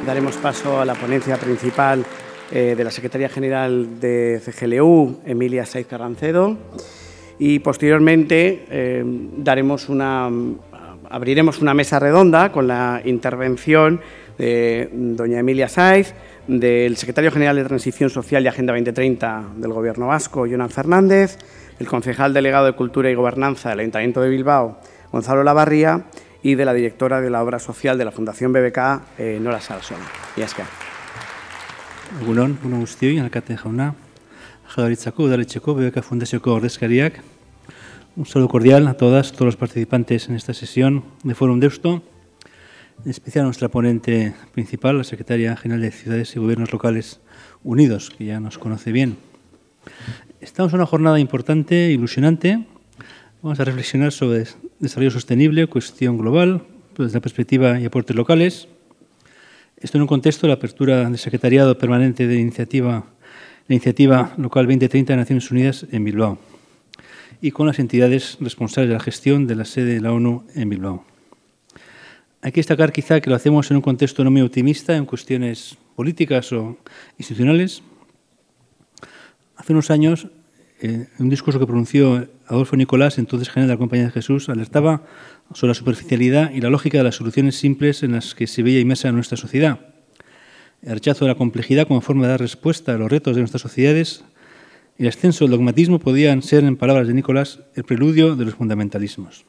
Daremos paso a la ponencia principal de la Secretaria General de CGLU, Emilia Saiz Carrancedo, y posteriormente abriremos una mesa redonda con la intervención de doña Emilia Saiz, del Secretario General de Transición Social y Agenda 2030 del Gobierno vasco, Jonan Fernández, el concejal delegado de Cultura y Gobernanza del Ayuntamiento de Bilbao, Gonzalo Lavarría, y de la directora de la Obra Social de la Fundación BBK, Nora Sarasona. Y es que. Egunon guztioi, alkate jauna, Jaurlaritzako, Udaletxeko, BBK Fundazioko ordezkariak. Un saludo cordial a todos los participantes en esta sesión de Fórum Deusto, en especial a nuestra ponente principal, la Secretaria General de Ciudades y Gobiernos Locales Unidos, que ya nos conoce bien. Estamos en una jornada importante e ilusionante. Vamos a reflexionar sobre desarrollo sostenible, cuestión global, desde la perspectiva y aportes locales. Esto en un contexto de la apertura del Secretariado Permanente de la Iniciativa Local 2030 de Naciones Unidas en Bilbao y con las entidades responsables de la gestión de la sede de la ONU en Bilbao. Hay que destacar quizá que lo hacemos en un contexto no muy optimista en cuestiones políticas o institucionales. Hace unos años, en un discurso que pronunció Adolfo Nicolás, entonces general de la Compañía de Jesús, alertaba sobre la superficialidad y la lógica de las soluciones simples en las que se veía inmersa nuestra sociedad. El rechazo de la complejidad como forma de dar respuesta a los retos de nuestras sociedades y el ascenso del dogmatismo podían ser, en palabras de Nicolás, el preludio de los fundamentalismos.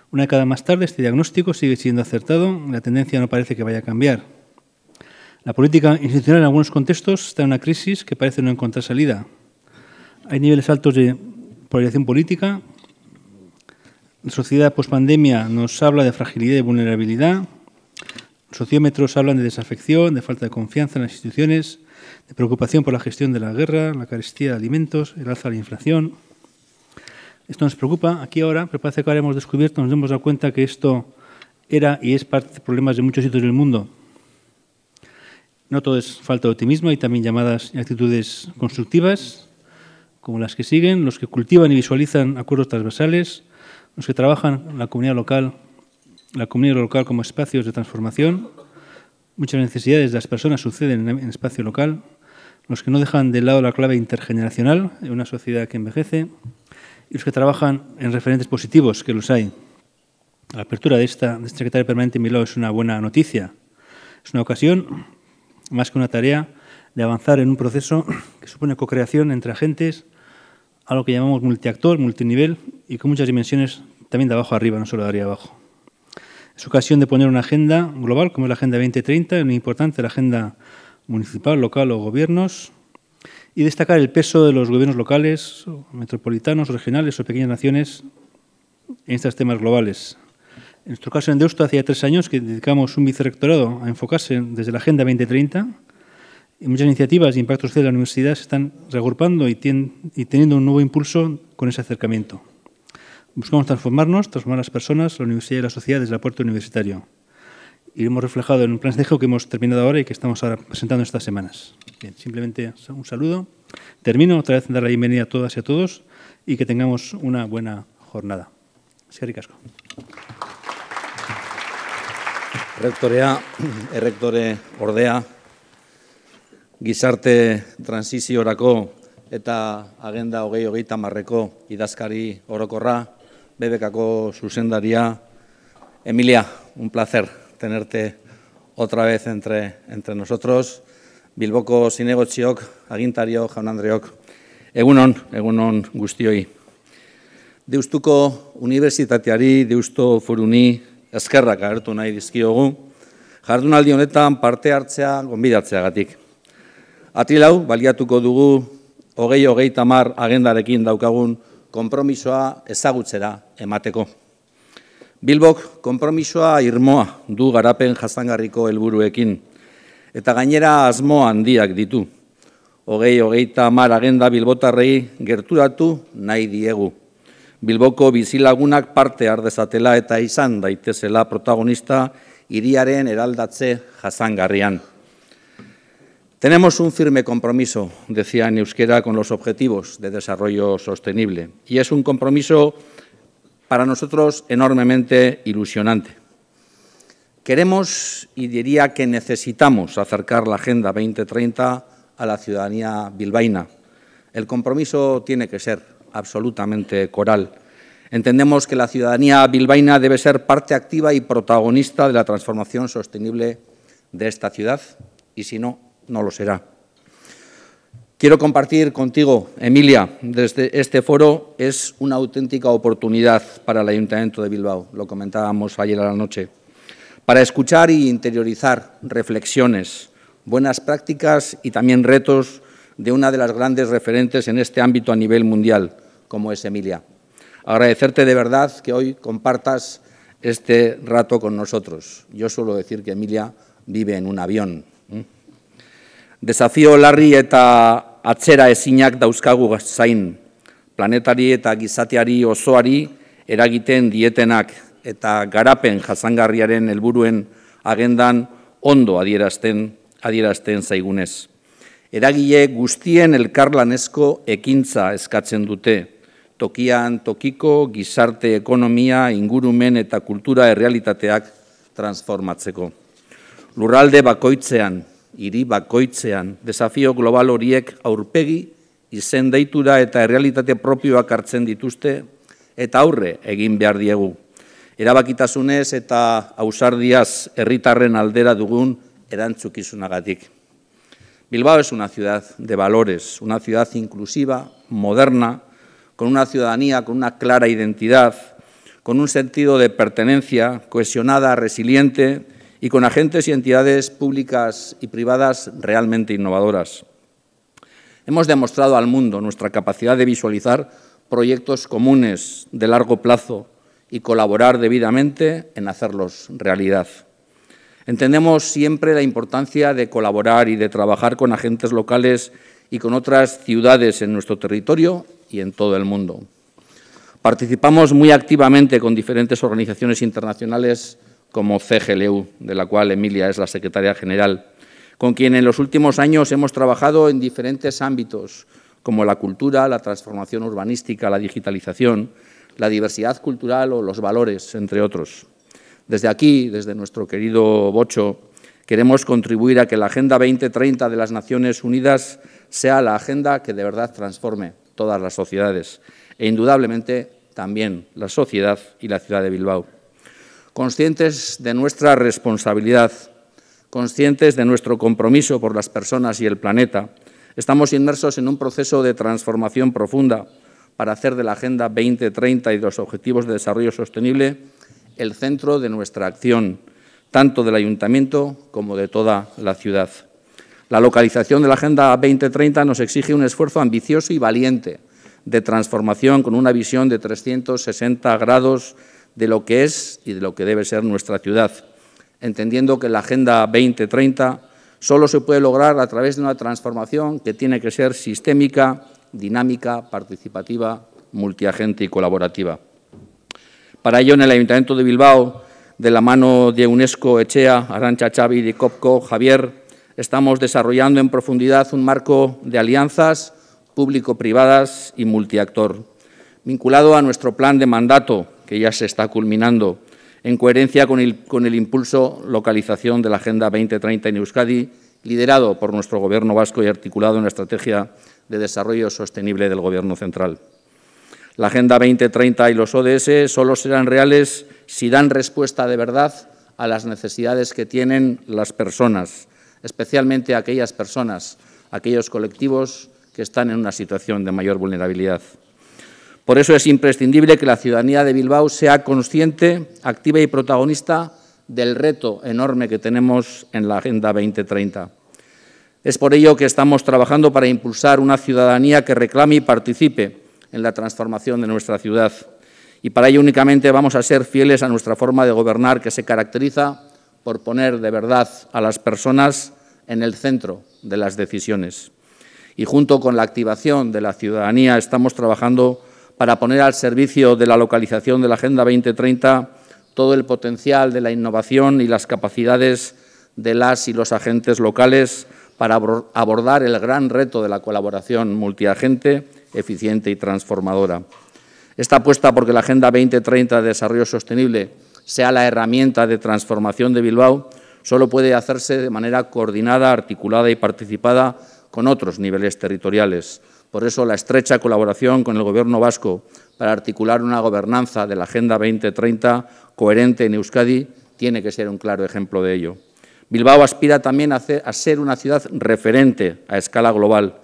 Una década más tarde, este diagnóstico sigue siendo acertado, la tendencia no parece que vaya a cambiar. La política institucional en algunos contextos está en una crisis que parece no encontrar salida. Hay niveles altos de polarización política. La sociedad pospandemia nos habla de fragilidad y vulnerabilidad. Los sociómetros hablan de desafección, de falta de confianza en las instituciones, de preocupación por la gestión de la guerra, la carestía de alimentos, el alza de la inflación. Esto nos preocupa aquí ahora, pero parece que ahora hemos descubierto, nos hemos dado cuenta que esto era y es parte de problemas de muchos sitios del mundo. No todo es falta de optimismo, hay también llamadas y actitudes constructivas, como las que siguen, los que cultivan y visualizan acuerdos transversales, los que trabajan en la comunidad local como espacios de transformación. Muchas necesidades de las personas suceden en el espacio local, los que no dejan de lado la clave intergeneracional en una sociedad que envejece y los que trabajan en referentes positivos, que los hay. La apertura de este secretario permanente en Bilbao es una buena noticia. Es una ocasión, más que una tarea, de avanzar en un proceso que supone co-creación entre agentes, algo que llamamos multiactor, multinivel y con muchas dimensiones también de abajo arriba, no solo de arriba abajo. Es ocasión de poner una agenda global, como es la Agenda 2030, muy importante, la agenda municipal, local o gobiernos, y destacar el peso de los gobiernos locales, metropolitanos, regionales o pequeñas naciones en estos temas globales. En nuestro caso en Deusto, hacía 3 años que dedicamos un vicerrectorado a enfocarse desde la Agenda 2030, y muchas iniciativas y impactos sociales de la universidad se están reagrupando y teniendo un nuevo impulso con ese acercamiento. Buscamos transformar a las personas, la universidad y la sociedad desde el aporte universitario. Y lo hemos reflejado en un plan estratégico que hemos terminado ahora y que estamos ahora presentando estas semanas. Bien, simplemente un saludo. Termino otra vez dar la bienvenida a todas y a todos y que tengamos una buena jornada. Eskerrik asko. Rektorea, errektore ordea, gizarte transiziorako eta agenda 2030ko idazkari orokorra, BBKko zuzendaria. Emilia, un placer tenerte otra vez entre nosotros. Bilboko zinegotziok, agintariok, jaun-andreok, egunon guztioi. Deustuko unibertsitateari, Deusto Foruni eskerrak agertu nahi dizkiogu, jardunaldi honetan parte hartzea gonbidatzeagatik. Atrilau, baliatuko dugu 2030 agendarekin daukagun konpromisoa ezagutzera emateko. Bilbok konpromisoa irmoa du garapen jasangarriko helburuekin, eta gainera asmo handiak ditu. 2030 agenda bilbotarrei gerturatu nahi diegu. Bilboko bizilagunak parte har dezatela eta izan daitezela protagonista hiriaren eraldatze jasangarrian. Tenemos un firme compromiso, decía en euskera, con los objetivos de desarrollo sostenible. Y es un compromiso para nosotros enormemente ilusionante. Queremos, y diría que necesitamos, acercar la Agenda 2030 a la ciudadanía bilbaína. El compromiso tiene que ser absolutamente coral. Entendemos que la ciudadanía bilbaína debe ser parte activa y protagonista de la transformación sostenible de esta ciudad, y si no, no lo será. Quiero compartir contigo, Emilia, desde este foro es una auténtica oportunidad para el Ayuntamiento de Bilbao, lo comentábamos ayer a la noche, para escuchar y interiorizar reflexiones, buenas prácticas y también retos de una de las grandes referentes en este ámbito a nivel mundial, como es Emilia. Agradecerte de verdad que hoy compartas este rato con nosotros. Yo suelo decir que Emilia vive en un avión. Desafio larri eta atzera ezinak dauzkagu zain, planetari eta gizateari osoari eragiten dietenak eta garapen jasangarriaren helburuen agendan ondo adierazten zaigunez. Eragile guztien elkarlanezko ekintza eskatzen dute, tokian tokiko gizarte ekonomia, ingurumen eta kultura errealitateak transformatzeko. Lurralde bakoitzean, hiri bakoitzean, desafio global horiek aurpegi, izen deitura eta errealitate propioak hartzen dituzte eta aurre egin behar diegu. Erabakitasunez eta ausardiaz herritarren aldera dugun erantzukizunagatik. Bilbao es una ciudad de valores, una ciudad inclusiva, moderna, con una ciudadanía con una clara identidad, con un sentido de pertenencia, cohesionada, resiliente y con agentes y entidades públicas y privadas realmente innovadoras. Hemos demostrado al mundo nuestra capacidad de visualizar proyectos comunes de largo plazo y colaborar debidamente en hacerlos realidad. Entendemos siempre la importancia de colaborar y de trabajar con agentes locales y con otras ciudades en nuestro territorio y en todo el mundo. Participamos muy activamente con diferentes organizaciones internacionales como CGLU, de la cual Emilia es la secretaria general, con quien en los últimos años hemos trabajado en diferentes ámbitos, como la cultura, la transformación urbanística, la digitalización, la diversidad cultural o los valores, entre otros. Desde aquí, desde nuestro querido Bocho, queremos contribuir a que la Agenda 2030 de las Naciones Unidas sea la agenda que de verdad transforme todas las sociedades e, indudablemente, también la sociedad y la ciudad de Bilbao. Conscientes de nuestra responsabilidad, conscientes de nuestro compromiso por las personas y el planeta, estamos inmersos en un proceso de transformación profunda para hacer de la Agenda 2030 y de los Objetivos de Desarrollo Sostenible el centro de nuestra acción, tanto del Ayuntamiento como de toda la ciudad. La localización de la Agenda 2030 nos exige un esfuerzo ambicioso y valiente de transformación con una visión de 360 grados de lo que es y de lo que debe ser nuestra ciudad, entendiendo que la Agenda 2030 solo se puede lograr a través de una transformación que tiene que ser sistémica, dinámica, participativa, multiagente y colaborativa. Para ello, en el Ayuntamiento de Bilbao, de la mano de UNESCO, Echea, Arantxa, Xavi, de Copco, Javier, estamos desarrollando en profundidad un marco de alianzas público-privadas y multiactor, vinculado a nuestro plan de mandato, que ya se está culminando, en coherencia con el impulso localización de la Agenda 2030 en Euskadi, liderado por nuestro Gobierno vasco y articulado en la Estrategia de Desarrollo Sostenible del Gobierno central. La Agenda 2030 y los ODS solo serán reales si dan respuesta de verdad a las necesidades que tienen las personas, especialmente aquellas personas, aquellos colectivos que están en una situación de mayor vulnerabilidad. Por eso es imprescindible que la ciudadanía de Bilbao sea consciente, activa y protagonista del reto enorme que tenemos en la Agenda 2030. Es por ello que estamos trabajando para impulsar una ciudadanía que reclame y participe en la transformación de nuestra ciudad. Y para ello únicamente vamos a ser fieles a nuestra forma de gobernar, que se caracteriza por poner de verdad a las personas en el centro de las decisiones. Y junto con la activación de la ciudadanía estamos trabajando para poner al servicio de la localización de la Agenda 2030 todo el potencial de la innovación y las capacidades de las y los agentes locales para abordar el gran reto de la colaboración multiagente, eficiente y transformadora. Esta apuesta porque la Agenda 2030 de Desarrollo Sostenible sea la herramienta de transformación de Bilbao, solo puede hacerse de manera coordinada, articulada y participada con otros niveles territoriales. Por eso, la estrecha colaboración con el Gobierno vasco para articular una gobernanza de la Agenda 2030 coherente en Euskadi tiene que ser un claro ejemplo de ello. Bilbao aspira también a ser una ciudad referente a escala global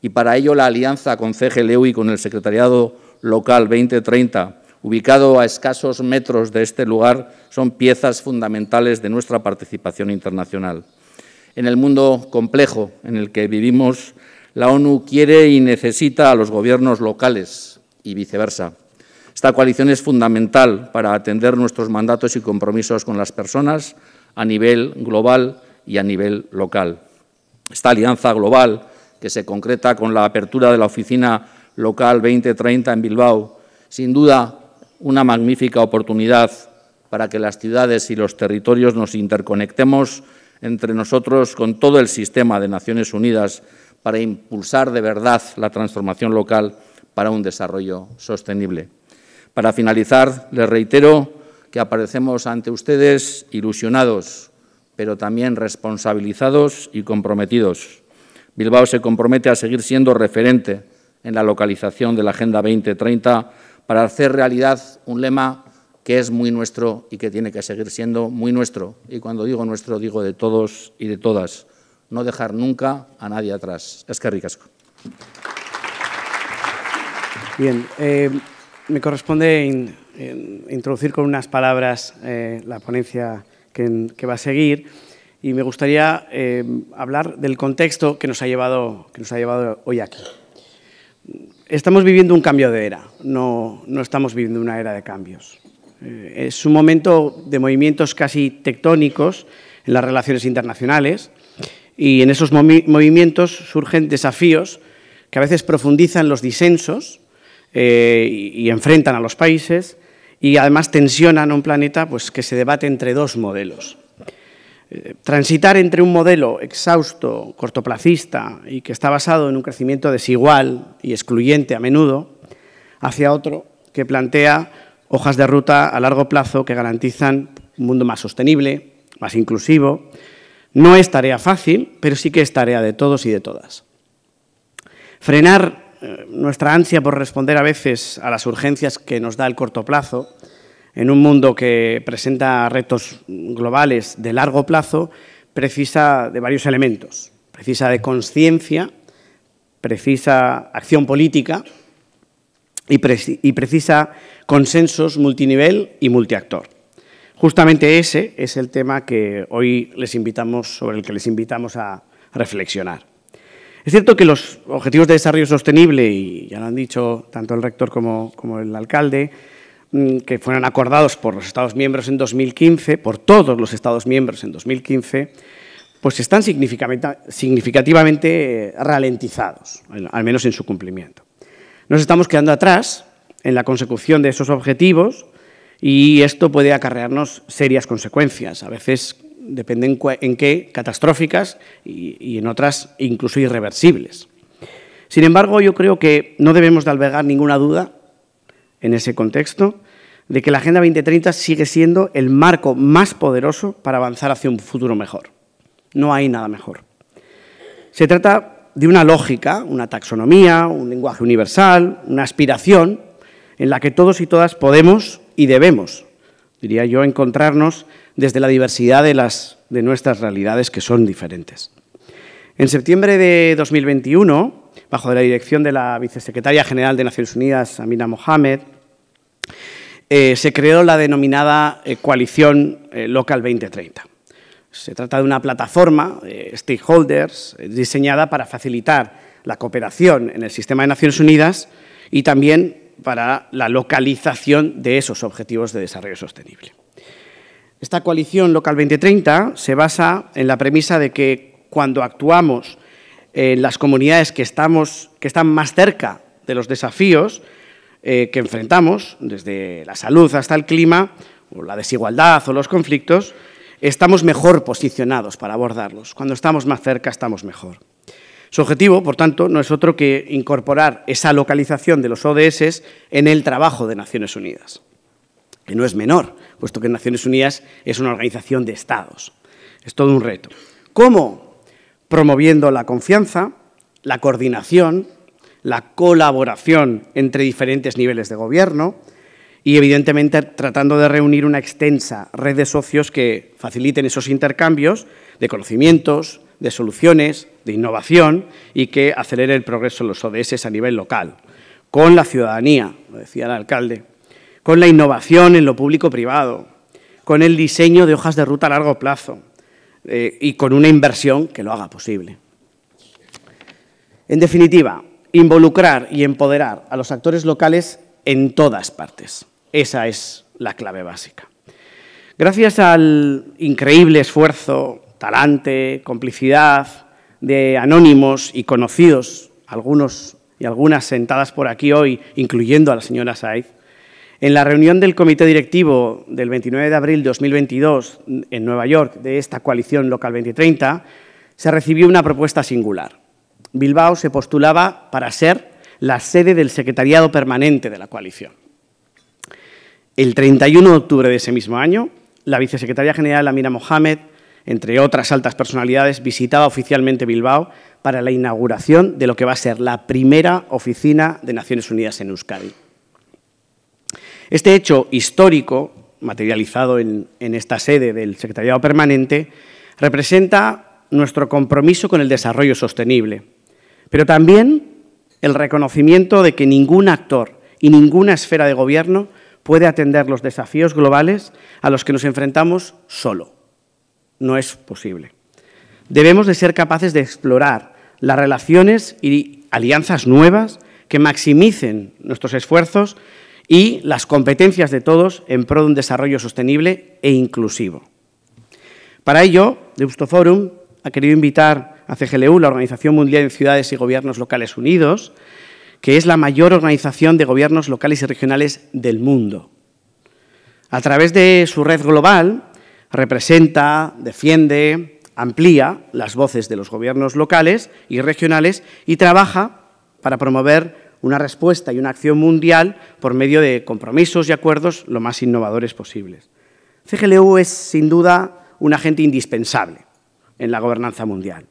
y para ello la alianza con CGLU y con el Secretariado Local 2030, ubicado a escasos metros de este lugar, son piezas fundamentales de nuestra participación internacional. En el mundo complejo en el que vivimos, la ONU quiere y necesita a los gobiernos locales y viceversa. Esta coalición es fundamental para atender nuestros mandatos y compromisos con las personas a nivel global y a nivel local. Esta alianza global, que se concreta con la apertura de la Oficina Local 2030 en Bilbao, sin duda una magnífica oportunidad para que las ciudades y los territorios nos interconectemos entre nosotros con todo el sistema de Naciones Unidas para impulsar de verdad la transformación local para un desarrollo sostenible. Para finalizar, les reitero que aparecemos ante ustedes ilusionados, pero también responsabilizados y comprometidos. Bilbao se compromete a seguir siendo referente en la localización de la Agenda 2030 para hacer realidad un lema que es muy nuestro y que tiene que seguir siendo muy nuestro. Y cuando digo nuestro, digo de todos y de todas. No dejar nunca a nadie atrás. Eskerrik asko. Bien, me corresponde introducir con unas palabras la ponencia que va a seguir y me gustaría hablar del contexto que nos ha llevado hoy aquí. Estamos viviendo un cambio de era, no estamos viviendo una era de cambios. Es un momento de movimientos casi tectónicos en las relaciones internacionales y en esos movimientos surgen desafíos que a veces profundizan los disensos y enfrentan a los países y además tensionan a un planeta pues, que se debate entre dos modelos. Transitar entre un modelo exhausto, cortoplacista y que está basado en un crecimiento desigual y excluyente a menudo, hacia otro que plantea hojas de ruta a largo plazo que garantizan un mundo más sostenible, más inclusivo. No es tarea fácil, pero sí que es tarea de todos y de todas. Frenar nuestra ansia por responder a veces a las urgencias que nos da el corto plazo, en un mundo que presenta retos globales de largo plazo, precisa de varios elementos. Precisa de conciencia, precisa acción política y precisa consensos multinivel y multiactor. Justamente ese es el tema que hoy sobre el que les invitamos a reflexionar. Es cierto que los Objetivos de Desarrollo Sostenible, y ya lo han dicho tanto el rector como el alcalde, que fueron acordados por los Estados miembros en 2015, por todos los Estados miembros en 2015, pues están significativamente ralentizados, al menos en su cumplimiento. Nos estamos quedando atrás en la consecución de esos objetivos y esto puede acarrearnos serias consecuencias, a veces depende en qué, catastróficas y en otras incluso irreversibles. Sin embargo, yo creo que no debemos de albergar ninguna duda en ese contexto de que la Agenda 2030 sigue siendo el marco más poderoso para avanzar hacia un futuro mejor. No hay nada mejor. Se trata de una lógica, una taxonomía, un lenguaje universal, una aspiración en la que todos y todas podemos y debemos, diría yo, encontrarnos desde la diversidad de nuestras realidades que son diferentes. En septiembre de 2021, bajo la dirección de la vicesecretaria general de Naciones Unidas, Amina Mohamed, se creó la denominada Coalición Local 2030. Se trata de una plataforma de stakeholders diseñada para facilitar la cooperación en el sistema de Naciones Unidas y también para la localización de esos objetivos de desarrollo sostenible. Esta Coalición Local 2030 se basa en la premisa de que cuando actuamos en las comunidades que están más cerca de los desafíos que enfrentamos, desde la salud hasta el clima, o la desigualdad o los conflictos, estamos mejor posicionados para abordarlos. Cuando estamos más cerca, estamos mejor. Su objetivo, por tanto, no es otro que incorporar esa localización de los ODS en el trabajo de Naciones Unidas. que no es menor, puesto que Naciones Unidas es una organización de Estados. Es todo un reto. ¿Cómo? Promoviendo la confianza, la coordinación, la colaboración entre diferentes niveles de gobierno y, evidentemente, tratando de reunir una extensa red de socios que faciliten esos intercambios de conocimientos, de soluciones, de innovación y que acelere el progreso en los ODS a nivel local, con la ciudadanía, lo decía el alcalde, con la innovación en lo público-privado, con el diseño de hojas de ruta a largo plazo y con una inversión que lo haga posible. En definitiva, involucrar y empoderar a los actores locales en todas partes. Esa es la clave básica. Gracias al increíble esfuerzo, talante, complicidad de anónimos y conocidos, algunos y algunas sentadas por aquí hoy, incluyendo a la señora Saiz, en la reunión del Comité Directivo del 29 de abril de 2022 en Nueva York de esta coalición Local 2030, se recibió una propuesta singular. Bilbao se postulaba para ser la sede del secretariado permanente de la coalición. El 31 de octubre de ese mismo año, la vicesecretaria general Amina Mohamed, entre otras altas personalidades, visitaba oficialmente Bilbao para la inauguración de lo que va a ser la primera oficina de Naciones Unidas en Euskadi. Este hecho histórico, materializado en esta sede del secretariado permanente, representa nuestro compromiso con el desarrollo sostenible, pero también el reconocimiento de que ningún actor y ninguna esfera de gobierno puede atender los desafíos globales a los que nos enfrentamos solo. No es posible. Debemos de ser capaces de explorar las relaciones y alianzas nuevas que maximicen nuestros esfuerzos y las competencias de todos en pro de un desarrollo sostenible e inclusivo. Para ello, Deustoforum ha querido invitar a CGLU, la Organización Mundial de Ciudades y Gobiernos Locales Unidos, que es la mayor organización de gobiernos locales y regionales del mundo. A través de su red global, representa, defiende, amplía las voces de los gobiernos locales y regionales y trabaja para promover una respuesta y una acción mundial por medio de compromisos y acuerdos lo más innovadores posibles. CGLU es, sin duda, un agente indispensable en la gobernanza mundial.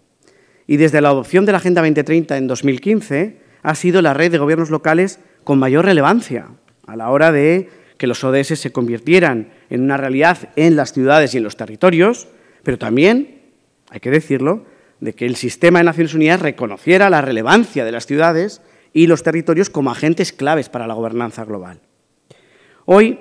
Y desde la adopción de la Agenda 2030 en 2015, ha sido la red de gobiernos locales con mayor relevancia a la hora de que los ODS se convirtieran en una realidad en las ciudades y en los territorios, pero también, hay que decirlo, de que el sistema de Naciones Unidas reconociera la relevancia de las ciudades y los territorios como agentes claves para la gobernanza global. Hoy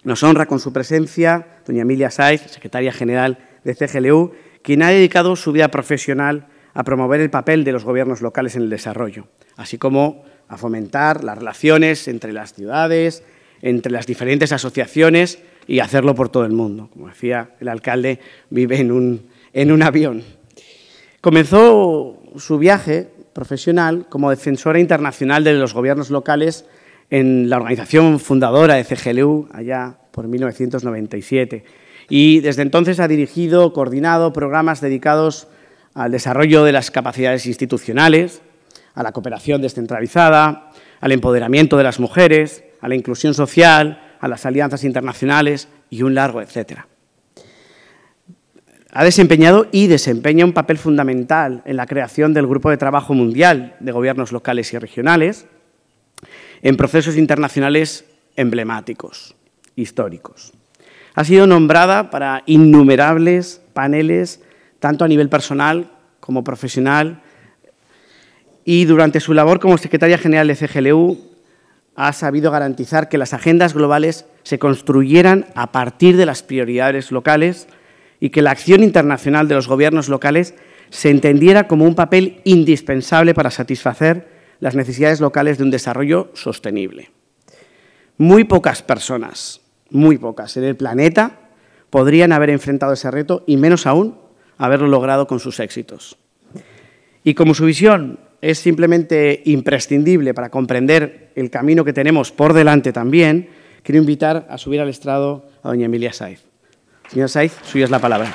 nos honra con su presencia doña Emilia Saiz, secretaria general de CGLU, quien ha dedicado su vida profesional a promover el papel de los gobiernos locales en el desarrollo, así como a fomentar las relaciones entre las ciudades, entre las diferentes asociaciones y hacerlo por todo el mundo. Como decía el alcalde, vive en un avión. Comenzó su viaje profesional como defensora internacional de los gobiernos locales en la organización fundadora de CGLU, allá por 1997. Y desde entonces ha dirigido, coordinado programas dedicados al desarrollo de las capacidades institucionales, a la cooperación descentralizada, al empoderamiento de las mujeres, a la inclusión social, a las alianzas internacionales y un largo etcétera. Ha desempeñado y desempeña un papel fundamental en la creación del Grupo de Trabajo Mundial de Gobiernos Locales y Regionales en procesos internacionales emblemáticos, históricos. Ha sido nombrada para innumerables paneles, tanto a nivel personal como profesional, y durante su labor como secretaria general de CGLU ha sabido garantizar que las agendas globales se construyeran a partir de las prioridades locales y que la acción internacional de los gobiernos locales se entendiera como un papel indispensable para satisfacer las necesidades locales de un desarrollo sostenible. Muy pocas personas, muy pocas en el planeta, podrían haber enfrentado ese reto y menos aún haberlo logrado con sus éxitos. Y como su visión es simplemente imprescindible para comprender el camino que tenemos por delante también, quiero invitar a subir al estrado a doña Emilia Saiz. Señora Saiz, suya es la palabra.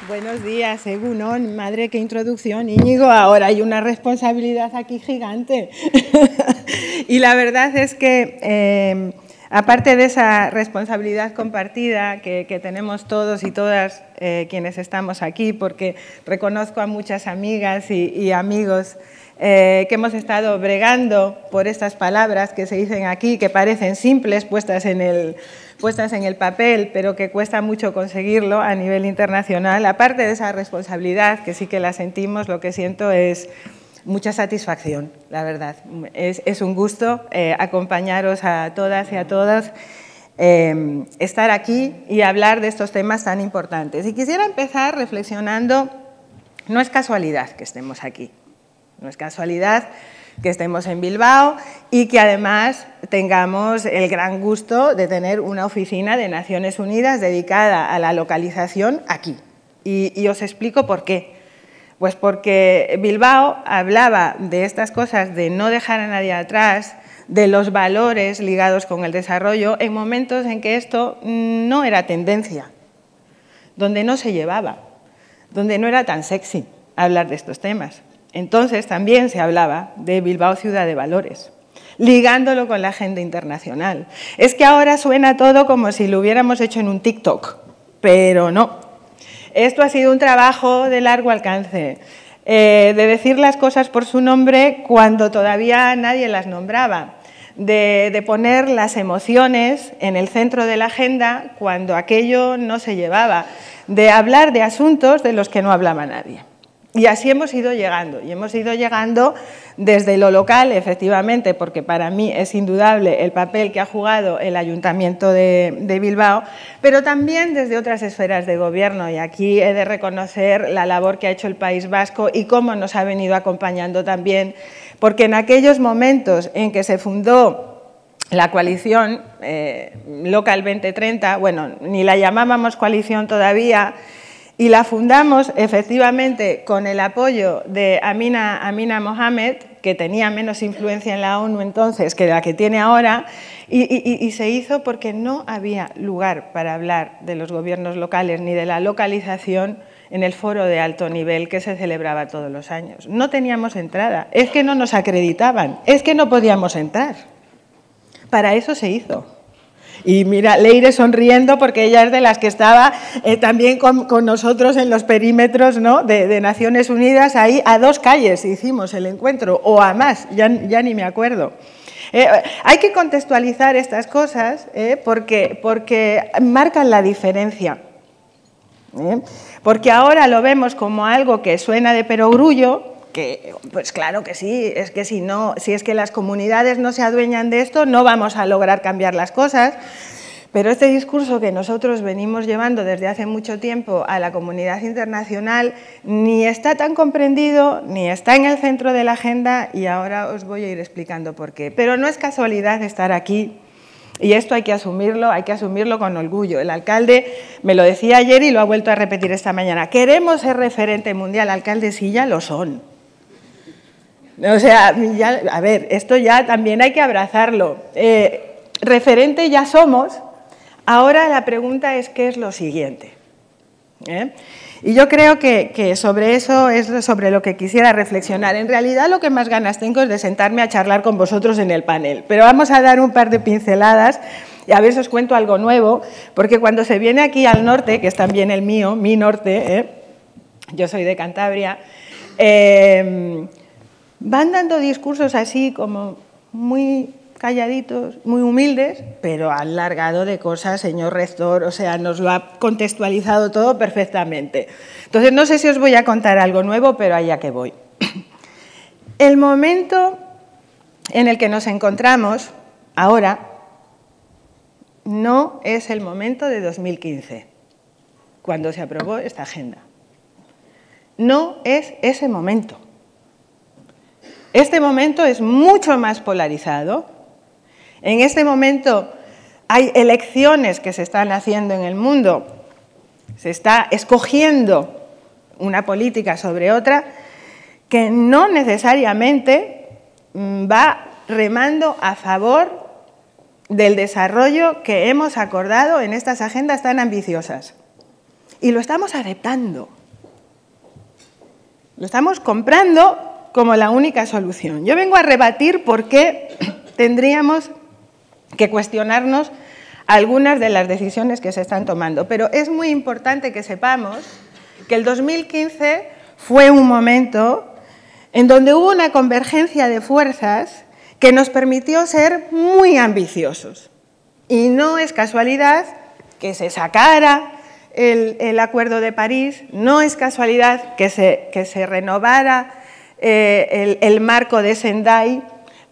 Buenos días, Egunon. Madre, qué introducción, Íñigo. Ahora hay una responsabilidad aquí gigante. Y la verdad es que Aparte de esa responsabilidad compartida que tenemos todos y todas quienes estamos aquí, porque reconozco a muchas amigas y amigos que hemos estado bregando por estas palabras que se dicen aquí, que parecen simples, puestas en el papel, pero que cuesta mucho conseguirlo a nivel internacional. Aparte de esa responsabilidad, que sí que la sentimos, lo que siento es mucha satisfacción, la verdad. Es un gusto acompañaros a todas y a todos, estar aquí y hablar de estos temas tan importantes. Y quisiera empezar reflexionando, no es casualidad que estemos aquí, no es casualidad que estemos en Bilbao y que además tengamos el gran gusto de tener una oficina de Naciones Unidas dedicada a la localización aquí. Y os explico por qué. Pues porque Bilbao hablaba de estas cosas, de no dejar a nadie atrás, de los valores ligados con el desarrollo, en momentos en que esto no era tendencia, donde no se llevaba, donde no era tan sexy hablar de estos temas. Entonces también se hablaba de Bilbao ciudad de valores, ligándolo con la agenda internacional. Es que ahora suena todo como si lo hubiéramos hecho en un TikTok, pero no. Esto ha sido un trabajo de largo alcance, de decir las cosas por su nombre cuando todavía nadie las nombraba, de poner las emociones en el centro de la agenda cuando aquello no se llevaba, de hablar de asuntos de los que no hablaba nadie. Y así hemos ido llegando, y hemos ido llegando desde lo local, efectivamente, porque para mí es indudable el papel que ha jugado el Ayuntamiento de Bilbao, pero también desde otras esferas de gobierno, y aquí he de reconocer la labor que ha hecho el País Vasco y cómo nos ha venido acompañando también, porque en aquellos momentos en que se fundó la coalición Local 2030, bueno, ni la llamábamos coalición todavía, y la fundamos efectivamente con el apoyo de Amina Mohamed, que tenía menos influencia en la ONU entonces que la que tiene ahora, y se hizo porque no había lugar para hablar de los gobiernos locales ni de la localización en el foro de alto nivel que se celebraba todos los años. No teníamos entrada, es que no nos acreditaban, es que no podíamos entrar. Para eso se hizo. Y mira, Leire sonriendo porque ella es de las que estaba también con nosotros en los perímetros, ¿no?, de Naciones Unidas. Ahí a 2 calles hicimos el encuentro, o a más, ya ni me acuerdo. Hay que contextualizar estas cosas porque marcan la diferencia. Porque ahora lo vemos como algo que suena de perogrullo, que pues claro que sí, es que si es que las comunidades no se adueñan de esto, no vamos a lograr cambiar las cosas, pero este discurso que nosotros venimos llevando desde hace mucho tiempo a la comunidad internacional ni está tan comprendido, ni está en el centro de la agenda, y ahora os voy a ir explicando por qué. Pero no es casualidad estar aquí, y esto hay que asumirlo con orgullo. El alcalde me lo decía ayer y lo ha vuelto a repetir esta mañana. Queremos ser referente mundial, alcaldes, sí, ya lo son. O sea, ya, a ver, esto ya también hay que abrazarlo. Referente ya somos, ahora la pregunta es ¿qué es lo siguiente? Y yo creo que sobre eso es sobre lo que quisiera reflexionar. En realidad lo que más ganas tengo es de sentarme a charlar con vosotros en el panel, pero vamos a dar un par de pinceladas y a ver si os cuento algo nuevo, porque cuando se viene aquí al norte, que es también el mío, mi norte, yo soy de Cantabria, van dando discursos así como muy calladitos, muy humildes, pero han largado de cosas, señor rector, o sea, nos lo ha contextualizado todo perfectamente. Entonces, no sé si os voy a contar algo nuevo, pero allá que voy. El momento en el que nos encontramos ahora no es el momento de 2015, cuando se aprobó esta agenda. No es ese momento. Este momento es mucho más polarizado. En este momento hay elecciones que se están haciendo en el mundo. Se está escogiendo una política sobre otra que no necesariamente va remando a favor del desarrollo que hemos acordado en estas agendas tan ambiciosas. Y lo estamos aceptando. Lo estamos comprando como la única solución. Yo vengo a rebatir por qué tendríamos que cuestionarnos algunas de las decisiones que se están tomando. Pero es muy importante que sepamos que el 2015 fue un momento en donde hubo una convergencia de fuerzas que nos permitió ser muy ambiciosos. Y no es casualidad que se sacara el Acuerdo de París, no es casualidad que se renovara el marco de Sendai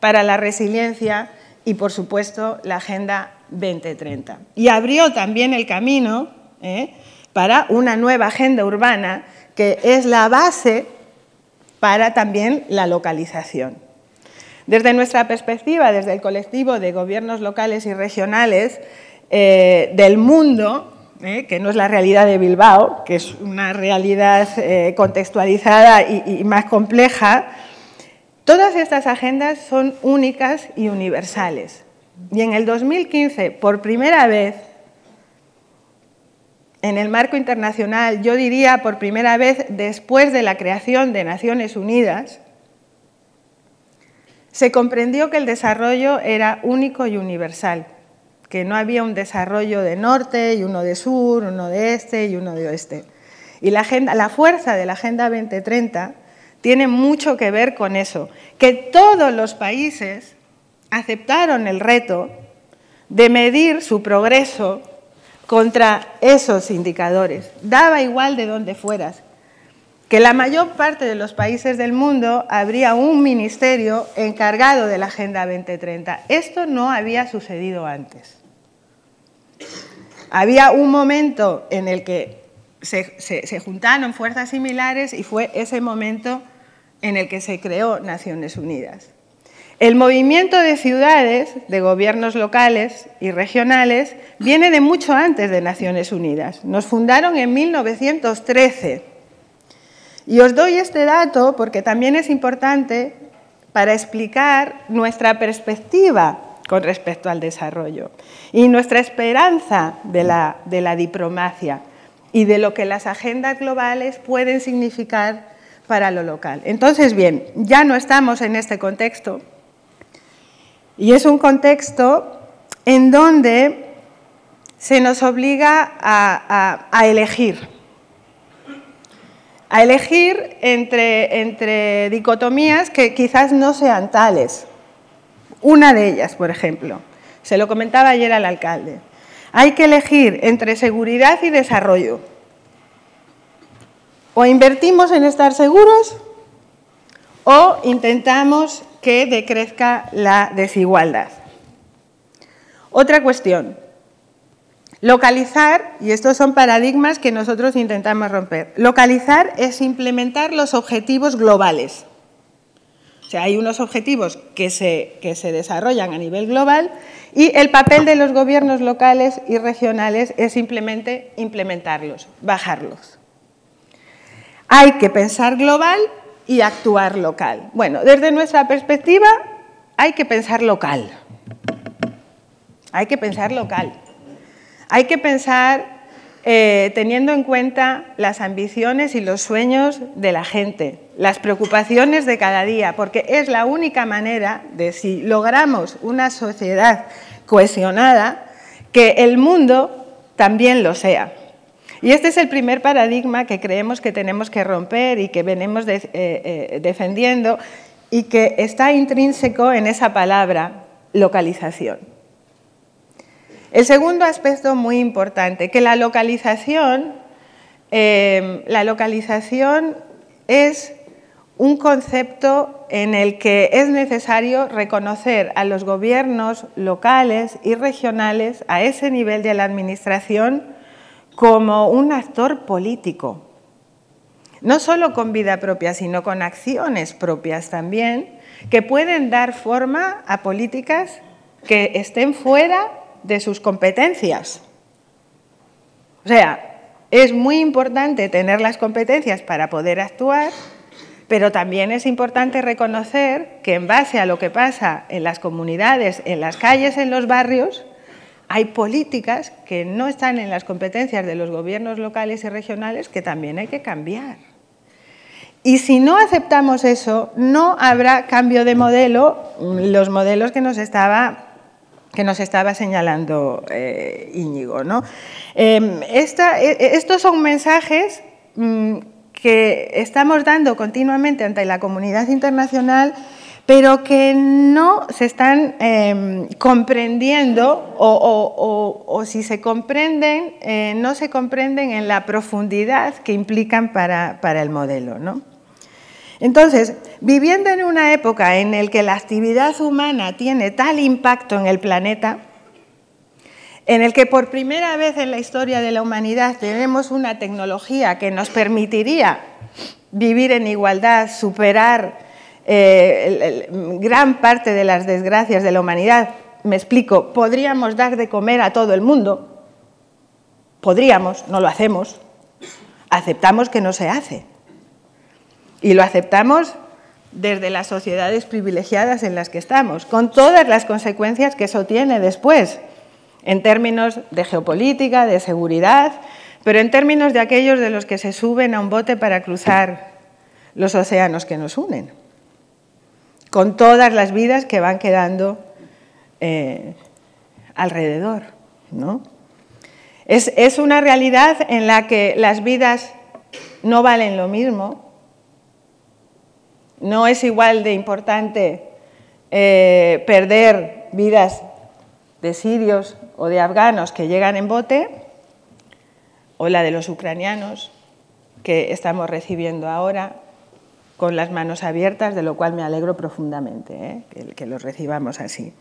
para la resiliencia y, por supuesto, la Agenda 2030. Y abrió también el camino para una nueva agenda urbana que es la base para también la localización. Desde nuestra perspectiva, desde el colectivo de gobiernos locales y regionales del mundo, que no es la realidad de Bilbao, que es una realidad contextualizada y más compleja, todas estas agendas son únicas y universales. Y en el 2015, por primera vez, en el marco internacional, yo diría por primera vez después de la creación de Naciones Unidas, se comprendió que el desarrollo era único y universal, que no había un desarrollo de norte y uno de sur, uno de este y uno de oeste. Y la fuerza de la Agenda 2030 tiene mucho que ver con eso, que todos los países aceptaron el reto de medir su progreso contra esos indicadores. Daba igual de dónde fueras, que la mayor parte de los países del mundo habría un ministerio encargado de la Agenda 2030. Esto no había sucedido antes. Había un momento en el que se juntaron fuerzas similares y fue ese momento en el que se creó Naciones Unidas. El movimiento de ciudades, de gobiernos locales y regionales, viene de mucho antes de Naciones Unidas. Nos fundaron en 1913. Y os doy este dato porque también es importante para explicar nuestra perspectiva con respecto al desarrollo y nuestra esperanza de la diplomacia y de lo que las agendas globales pueden significar para lo local. Entonces, bien, ya no estamos en este contexto y es un contexto en donde se nos obliga a elegir. A elegir entre dicotomías que quizás no sean tales. Una de ellas, por ejemplo, se lo comentaba ayer al alcalde, hay que elegir entre seguridad y desarrollo. O invertimos en estar seguros o intentamos que decrezca la desigualdad. Otra cuestión. Localizar, y estos son paradigmas que nosotros intentamos romper, localizar es implementar los objetivos globales. O sea, hay unos objetivos que se desarrollan a nivel global y el papel de los gobiernos locales y regionales es simplemente implementarlos, bajarlos. Hay que pensar global y actuar local. Bueno, desde nuestra perspectiva hay que pensar local. Hay que pensar local. Hay que pensar teniendo en cuenta las ambiciones y los sueños de la gente, las preocupaciones de cada día, porque es la única manera de, si logramos una sociedad cohesionada, que el mundo también lo sea. Y este es el primer paradigma que creemos que tenemos que romper y que venimos defendiendo y que está intrínseco en esa palabra, localización. El segundo aspecto muy importante, que la localización es un concepto en el que es necesario reconocer a los gobiernos locales y regionales a ese nivel de la administración como un actor político, no solo con vida propia, sino con acciones propias también, que pueden dar forma a políticas que estén fuera de sus competencias. O sea, es muy importante tener las competencias para poder actuar, pero también es importante reconocer que en base a lo que pasa en las comunidades, en las calles, en los barrios, hay políticas que no están en las competencias de los gobiernos locales y regionales que también hay que cambiar. Y si no aceptamos eso, no habrá cambio de modelo, los modelos que nos estaba que nos estaba señalando Íñigo, ¿no? Estos son mensajes que estamos dando continuamente ante la comunidad internacional, pero que no se están comprendiendo o si se comprenden, no se comprenden en la profundidad que implican para el modelo, ¿no? Entonces, viviendo en una época en la que la actividad humana tiene tal impacto en el planeta, en el que por primera vez en la historia de la humanidad tenemos una tecnología que nos permitiría vivir en igualdad, superar gran parte de las desgracias de la humanidad. Me explico, podríamos dar de comer a todo el mundo, podríamos, no lo hacemos, aceptamos que no se hace. Y lo aceptamos desde las sociedades privilegiadas en las que estamos, con todas las consecuencias que eso tiene después, en términos de geopolítica, de seguridad, pero en términos de aquellos de los que se suben a un bote para cruzar los océanos que nos unen, con todas las vidas que van quedando alrededor, ¿no? Es una realidad en la que las vidas no valen lo mismo. No es igual de importante perder vidas de sirios o de afganos que llegan en bote, o la de los ucranianos que estamos recibiendo ahora con las manos abiertas, de lo cual me alegro profundamente, que los recibamos así.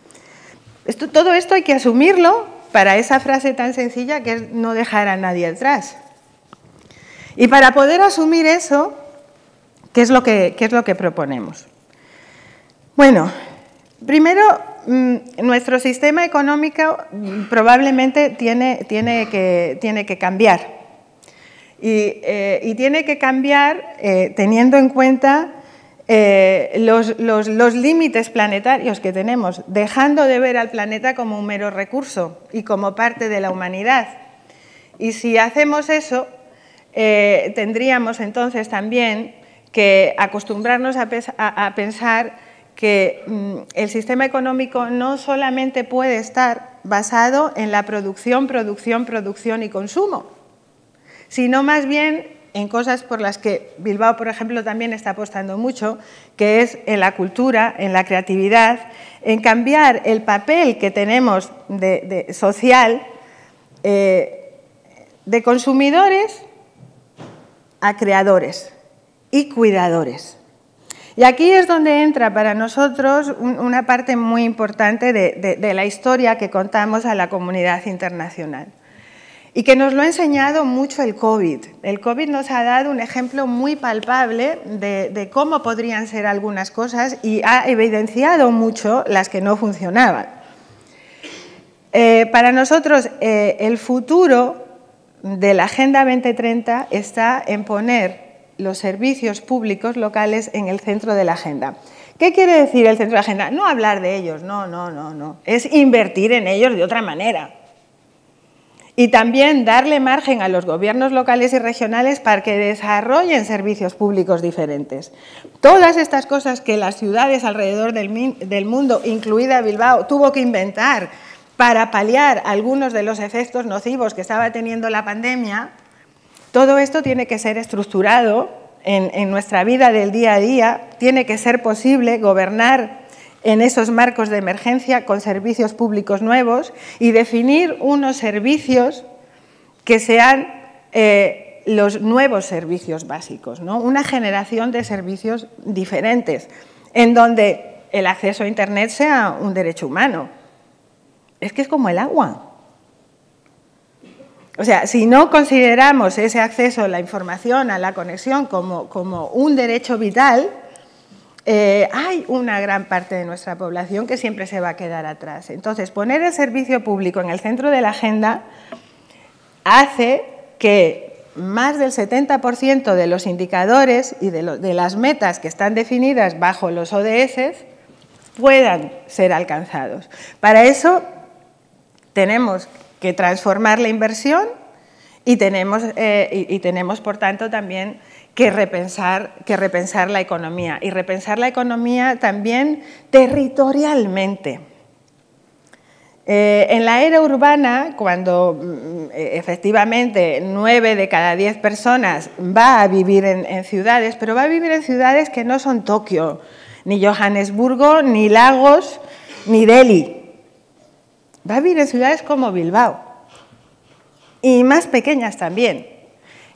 Todo esto hay que asumirlo para esa frase tan sencilla que es no dejar a nadie atrás. Y para poder asumir eso, ¿qué es lo que proponemos? Bueno, primero, nuestro sistema económico probablemente tiene que cambiar. Y tiene que cambiar teniendo en cuenta los límites planetarios que tenemos, dejando de ver al planeta como un mero recurso y como parte de la humanidad. Y si hacemos eso, tendríamos entonces también que acostumbrarnos a pensar que el sistema económico no solamente puede estar basado en la producción, producción, producción y consumo, sino más bien en cosas por las que Bilbao, por ejemplo, también está apostando mucho, que es en la cultura, en la creatividad, en cambiar el papel que tenemos social de consumidores a creadores y cuidadores. Y aquí es donde entra para nosotros una parte muy importante de la historia que contamos a la comunidad internacional y que nos lo ha enseñado mucho el COVID. El COVID nos ha dado un ejemplo muy palpable de cómo podrían ser algunas cosas y ha evidenciado mucho las que no funcionaban. Para nosotros, el futuro de la Agenda 2030 está en poner los servicios públicos locales en el centro de la agenda. ¿Qué quiere decir el centro de la agenda? No hablar de ellos, no. Es invertir en ellos de otra manera. Y también darle margen a los gobiernos locales y regionales para que desarrollen servicios públicos diferentes. Todas estas cosas que las ciudades alrededor del mundo, incluida Bilbao, tuvo que inventar para paliar algunos de los efectos nocivos que estaba teniendo la pandemia, todo esto tiene que ser estructurado en nuestra vida del día a día, tiene que ser posible gobernar en esos marcos de emergencia con servicios públicos nuevos y definir unos servicios que sean los nuevos servicios básicos, ¿no? Una generación de servicios diferentes, en donde el acceso a Internet sea un derecho humano. Es que es como el agua. O sea, si no consideramos ese acceso a la información, a la conexión como un derecho vital, hay una gran parte de nuestra población que siempre se va a quedar atrás. Entonces, poner el servicio público en el centro de la agenda hace que más del 70% de los indicadores y de las metas que están definidas bajo los ODS puedan ser alcanzados. Para eso tenemos que transformar la inversión y tenemos, por tanto, también que repensar la economía. Y repensar la economía también territorialmente. En la era urbana, cuando efectivamente 9 de cada 10 personas va a vivir en ciudades, pero va a vivir en ciudades que no son Tokio, ni Johannesburgo, ni Lagos, ni Delhi. Va a vivir en ciudades como Bilbao y más pequeñas también.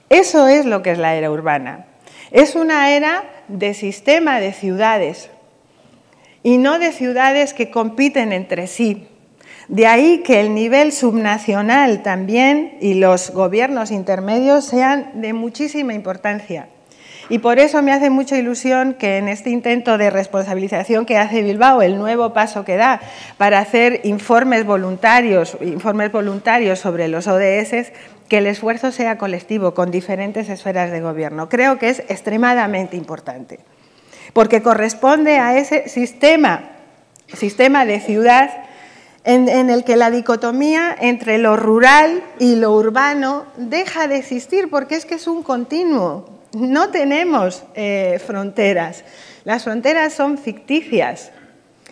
Eso es lo que es la era urbana. Es una era de sistema de ciudades y no de ciudades que compiten entre sí. De ahí que el nivel subnacional también y los gobiernos intermedios sean de muchísima importancia. Y por eso me hace mucha ilusión que en este intento de responsabilización que hace Bilbao, el nuevo paso que da para hacer informes voluntarios sobre los ODS, que el esfuerzo sea colectivo con diferentes esferas de gobierno. Creo que es extremadamente importante, porque corresponde a ese sistema de ciudad en el que la dicotomía entre lo rural y lo urbano deja de existir, porque es que es un continuo. No tenemos fronteras. Las fronteras son ficticias.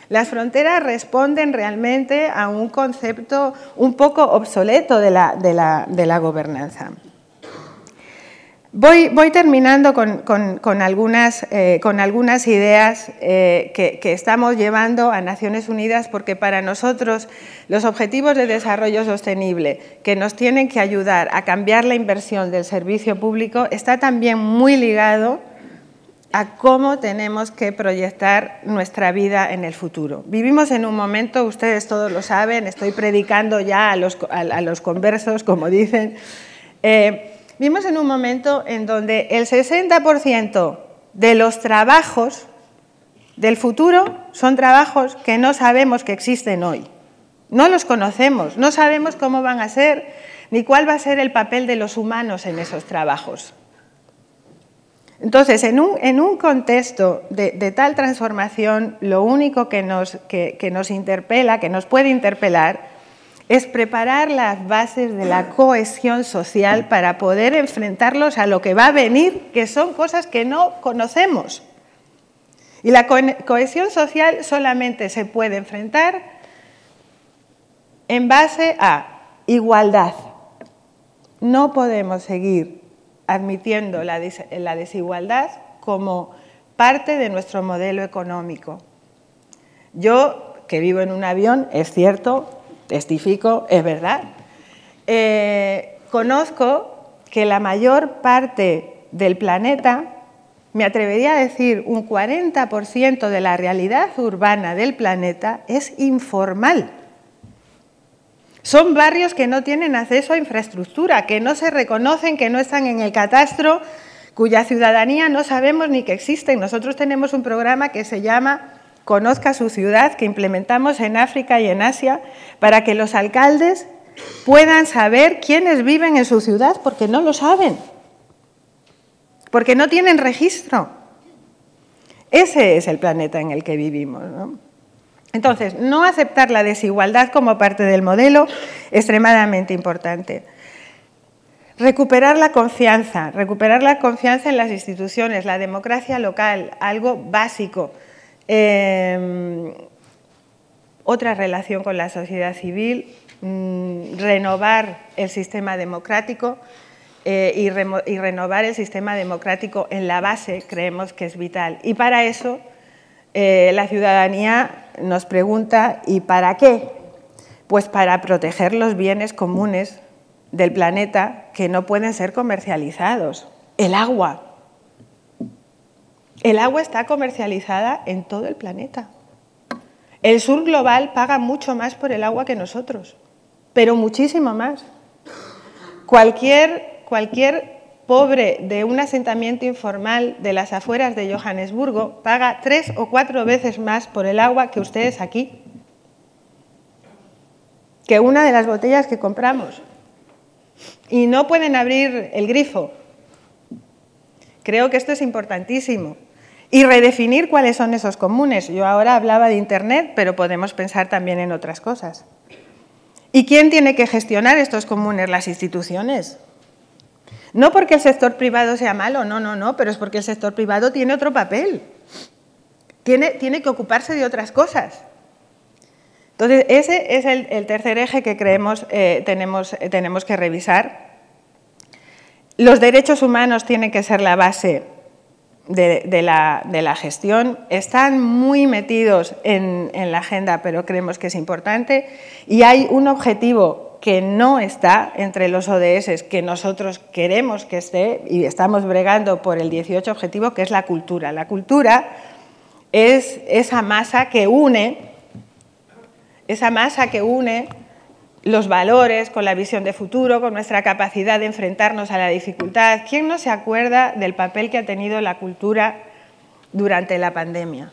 Las fronteras responden realmente a un concepto un poco obsoleto de la gobernanza. Voy terminando con algunas ideas que estamos llevando a Naciones Unidas, porque para nosotros los objetivos de desarrollo sostenible que nos tienen que ayudar a cambiar la inversión del servicio público está también muy ligado a cómo tenemos que proyectar nuestra vida en el futuro. Vivimos en un momento, ustedes todos lo saben, estoy predicando ya a los conversos, como dicen, vivimos en un momento en donde el 60% de los trabajos del futuro son trabajos que no sabemos que existen hoy. No los conocemos, no sabemos cómo van a ser, ni cuál va a ser el papel de los humanos en esos trabajos. Entonces, en un contexto de tal transformación, lo único que nos interpela, que nos puede interpelar, es preparar las bases de la cohesión social para poder enfrentarlos a lo que va a venir, que son cosas que no conocemos. Y la cohesión social solamente se puede enfrentar en base a igualdad. No podemos seguir admitiendo la desigualdad como parte de nuestro modelo económico. Yo, que vivo en un avión, es cierto, testifico, es verdad, conozco que la mayor parte del planeta, me atrevería a decir un 40% de la realidad urbana del planeta es informal. Son barrios que no tienen acceso a infraestructura, que no se reconocen, que no están en el catastro, cuya ciudadanía no sabemos ni que existen. Nosotros tenemos un programa que se llama Conozca su ciudad, que implementamos en África y en Asia, para que los alcaldes puedan saber quiénes viven en su ciudad, porque no lo saben, porque no tienen registro. Ese es el planeta en el que vivimos, ¿no? Entonces, no aceptar la desigualdad como parte del modelo es extremadamente importante. Recuperar la confianza en las instituciones, la democracia local, algo básico. Otra relación con la sociedad civil, renovar el sistema democrático y renovar el sistema democrático en la base creemos que es vital. Y para eso la ciudadanía nos pregunta, ¿y para qué? Pues para proteger los bienes comunes del planeta que no pueden ser comercializados. El agua. El agua está comercializada en todo el planeta. El sur global paga mucho más por el agua que nosotros, pero muchísimo más. Cualquier pobre de un asentamiento informal de las afueras de Johannesburgo paga 3 o 4 veces más por el agua que ustedes aquí, que una de las botellas que compramos. Y no pueden abrir el grifo. Creo que esto es importantísimo. Y redefinir cuáles son esos comunes. Yo ahora hablaba de Internet, pero podemos pensar también en otras cosas. ¿Y quién tiene que gestionar estos comunes? Las instituciones. No porque el sector privado sea malo, no, pero es porque el sector privado tiene otro papel. Tiene que ocuparse de otras cosas. Entonces, ese es el tercer eje que creemos tenemos que revisar. Los derechos humanos tienen que ser la base de la gestión. Están muy metidos en la agenda, pero creemos que es importante. Y hay un objetivo que no está entre los ODS, que nosotros queremos que esté, y estamos bregando por el 18 objetivo, que es la cultura. La cultura es esa masa que une los valores con la visión de futuro, con nuestra capacidad de enfrentarnos a la dificultad. ¿Quién no se acuerda del papel que ha tenido la cultura durante la pandemia?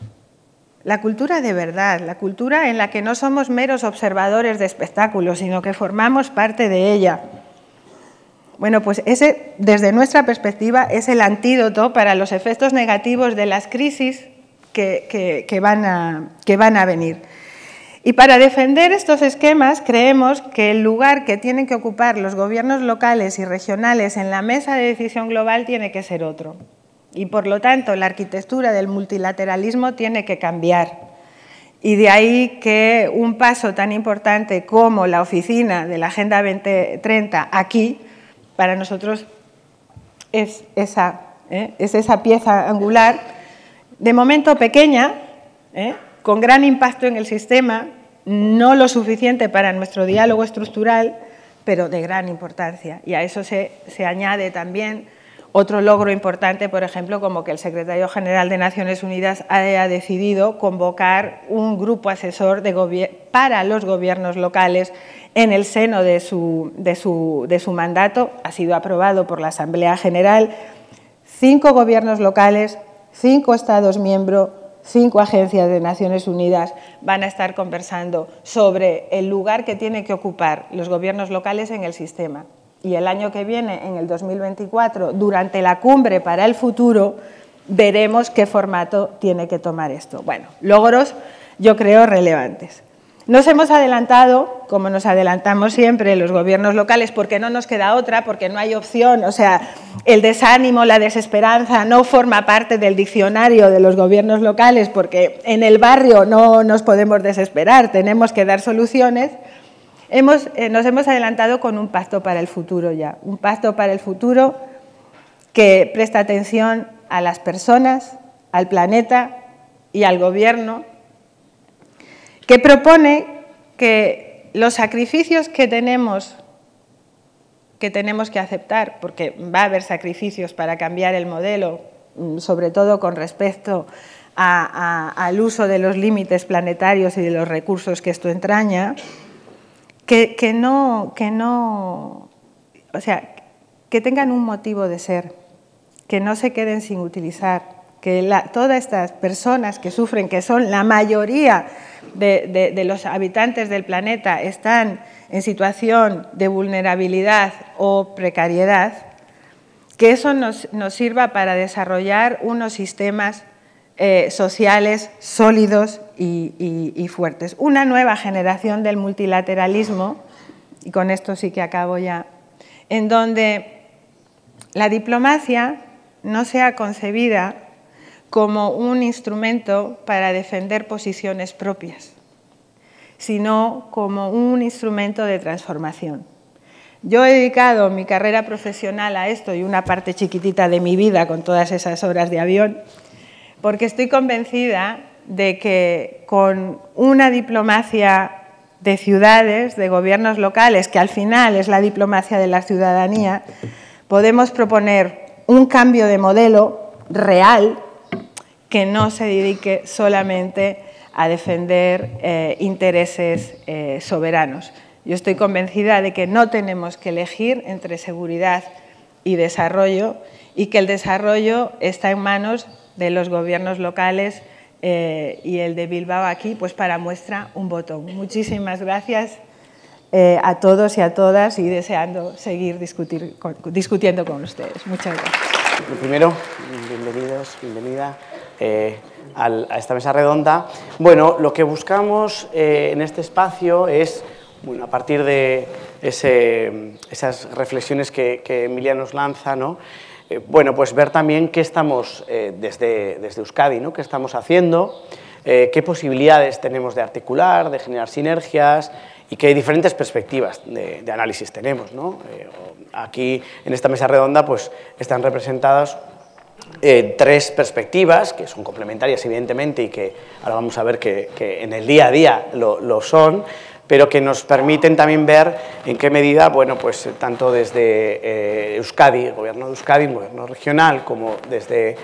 La cultura de verdad, la cultura en la que no somos meros observadores de espectáculos, sino que formamos parte de ella. Bueno, pues ese, desde nuestra perspectiva, es el antídoto para los efectos negativos de las crisis que van a venir. Y para defender estos esquemas, creemos que el lugar que tienen que ocupar los gobiernos locales y regionales en la mesa de decisión global tiene que ser otro. Y, por lo tanto, la arquitectura del multilateralismo tiene que cambiar. Y de ahí que un paso tan importante como la oficina de la Agenda 2030 aquí, para nosotros es esa pieza angular, de momento pequeña, con gran impacto en el sistema, no lo suficiente para nuestro diálogo estructural, pero de gran importancia. Y a eso se añade también otro logro importante, por ejemplo, como que el Secretario General de Naciones Unidas haya decidido convocar un grupo asesor para los gobiernos locales en el seno de su mandato. Ha sido aprobado por la Asamblea General. 5 gobiernos locales, 5 Estados miembros, 5 agencias de Naciones Unidas van a estar conversando sobre el lugar que tienen que ocupar los gobiernos locales en el sistema. Y el año que viene, en el 2024, durante la cumbre para el futuro, veremos qué formato tiene que tomar esto. Bueno, logros, yo creo, relevantes. Nos hemos adelantado, como nos adelantamos siempre los gobiernos locales, porque no nos queda otra, porque no hay opción. O sea, el desánimo, la desesperanza no forma parte del diccionario de los gobiernos locales, porque en el barrio no nos podemos desesperar, tenemos que dar soluciones. Nos hemos adelantado con un pacto para el futuro ya, un pacto para el futuro que presta atención a las personas, al planeta y al gobierno, que propone que los sacrificios que tenemos que aceptar, porque va a haber sacrificios para cambiar el modelo, sobre todo con respecto al uso de los límites planetarios y de los recursos que esto entraña, que tengan un motivo de ser, que no se queden sin utilizar, que todas estas personas que sufren, que son la mayoría de los habitantes del planeta, están en situación de vulnerabilidad o precariedad, que eso nos sirva para desarrollar unos sistemas sociales sólidos y fuertes. Una nueva generación del multilateralismo, y con esto sí que acabo ya, en donde la diplomacia no sea concebida como un instrumento para defender posiciones propias, sino como un instrumento de transformación. Yo he dedicado mi carrera profesional a esto y una parte chiquitita de mi vida con todas esas horas de avión, porque estoy convencida de que con una diplomacia de ciudades, de gobiernos locales, que al final es la diplomacia de la ciudadanía, podemos proponer un cambio de modelo real que no se dedique solamente a defender intereses soberanos. Yo estoy convencida de que no tenemos que elegir entre seguridad y desarrollo, y que el desarrollo está en manos de los gobiernos locales, y el de Bilbao aquí, pues para muestra un botón. Muchísimas gracias a todos y a todas, y deseando seguir discutiendo con ustedes. Muchas gracias. Lo primero, bienvenidos, bienvenida a esta mesa redonda. Bueno, lo que buscamos en este espacio es, bueno, a partir de esas reflexiones que Emilia nos lanza, ¿no? Bueno, pues ver también qué estamos, desde Euskadi, ¿no? Qué estamos haciendo, qué posibilidades tenemos de articular, de generar sinergias y qué diferentes perspectivas de análisis tenemos, ¿no? Aquí, en esta mesa redonda, pues, están representadas tres perspectivas, que son complementarias, evidentemente, y que ahora vamos a ver que en el día a día lo son, pero que nos permiten también ver en qué medida, bueno, pues tanto desde Euskadi, el gobierno de Euskadi, un gobierno regional, como desde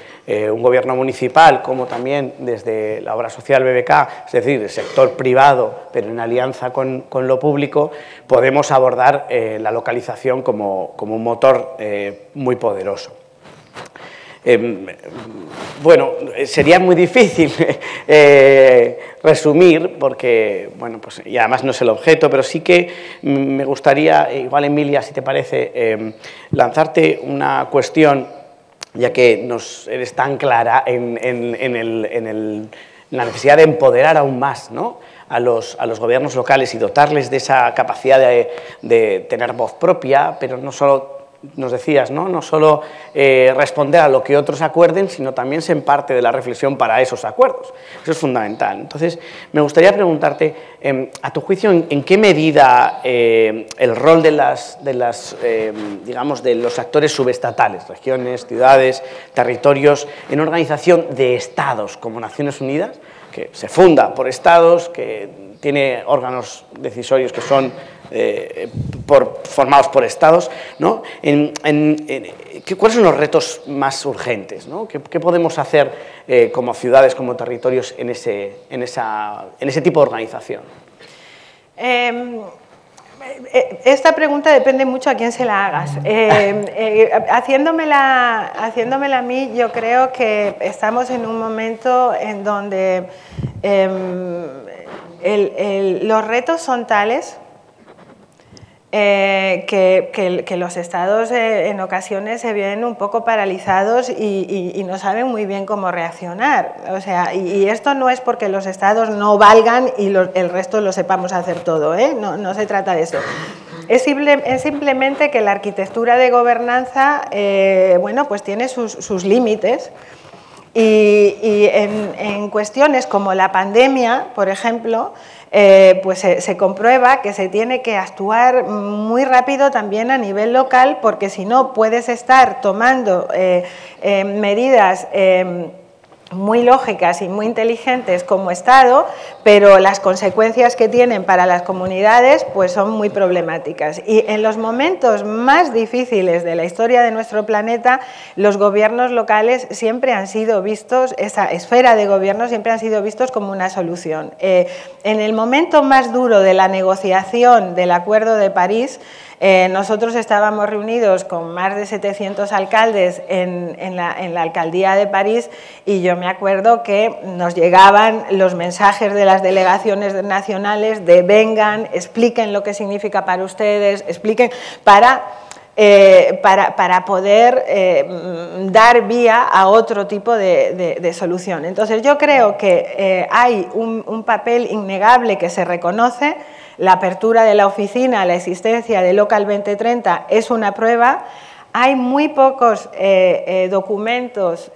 un gobierno municipal, como también desde la obra social BBK, es decir, el sector privado, pero en alianza con lo público, podemos abordar la localización como un motor muy poderoso. Bueno, sería muy difícil resumir, porque, bueno, pues, y además no es el objeto, pero sí que me gustaría, igual Emilia, si te parece, lanzarte una cuestión, ya que eres tan clara en la necesidad de empoderar aún más, ¿no?, a los gobiernos locales y dotarles de esa capacidad de tener voz propia, pero no solo, nos decías, no solo responder a lo que otros acuerden, sino también ser parte de la reflexión para esos acuerdos. Eso es fundamental. Entonces, me gustaría preguntarte, a tu juicio, ¿en qué medida el rol digamos, de los actores subestatales, regiones, ciudades, territorios, en organización de estados como Naciones Unidas, que se funda por estados, que tiene órganos decisorios que son formados por estados, ¿no? ¿Cuáles son los retos más urgentes, ¿no? ¿Qué podemos hacer como ciudades, como territorios en ese tipo de organización? Esta pregunta depende mucho a quién se la hagas. Haciéndomela a mí, yo creo que estamos en un momento en donde los retos son tales que los estados en ocasiones se ven un poco paralizados y no saben muy bien cómo reaccionar. O sea, y esto no es porque los estados no valgan y el resto lo sepamos hacer todo, ¿eh? No se trata de eso. Es simplemente que la arquitectura de gobernanza, bueno, pues tiene sus límites. Y en cuestiones como la pandemia, por ejemplo, pues se comprueba que se tiene que actuar muy rápido también a nivel local, porque si no puedes estar tomando medidas muy lógicas y muy inteligentes como Estado, pero las consecuencias que tienen para las comunidades pues son muy problemáticas. Y en los momentos más difíciles de la historia de nuestro planeta, los gobiernos locales siempre han sido vistos, esa esfera de gobierno siempre han sido vistos como una solución. En el momento más duro de la negociación del Acuerdo de París, nosotros estábamos reunidos con más de 700 alcaldes en la alcaldía de París, y yo me acuerdo que nos llegaban los mensajes de las delegaciones nacionales de vengan, expliquen lo que significa para ustedes, expliquen para poder dar vía a otro tipo de solución. Entonces yo creo que hay un papel innegable que se reconoce. La apertura de la oficina, la existencia de Local 2030 es una prueba. Hay muy pocos documentos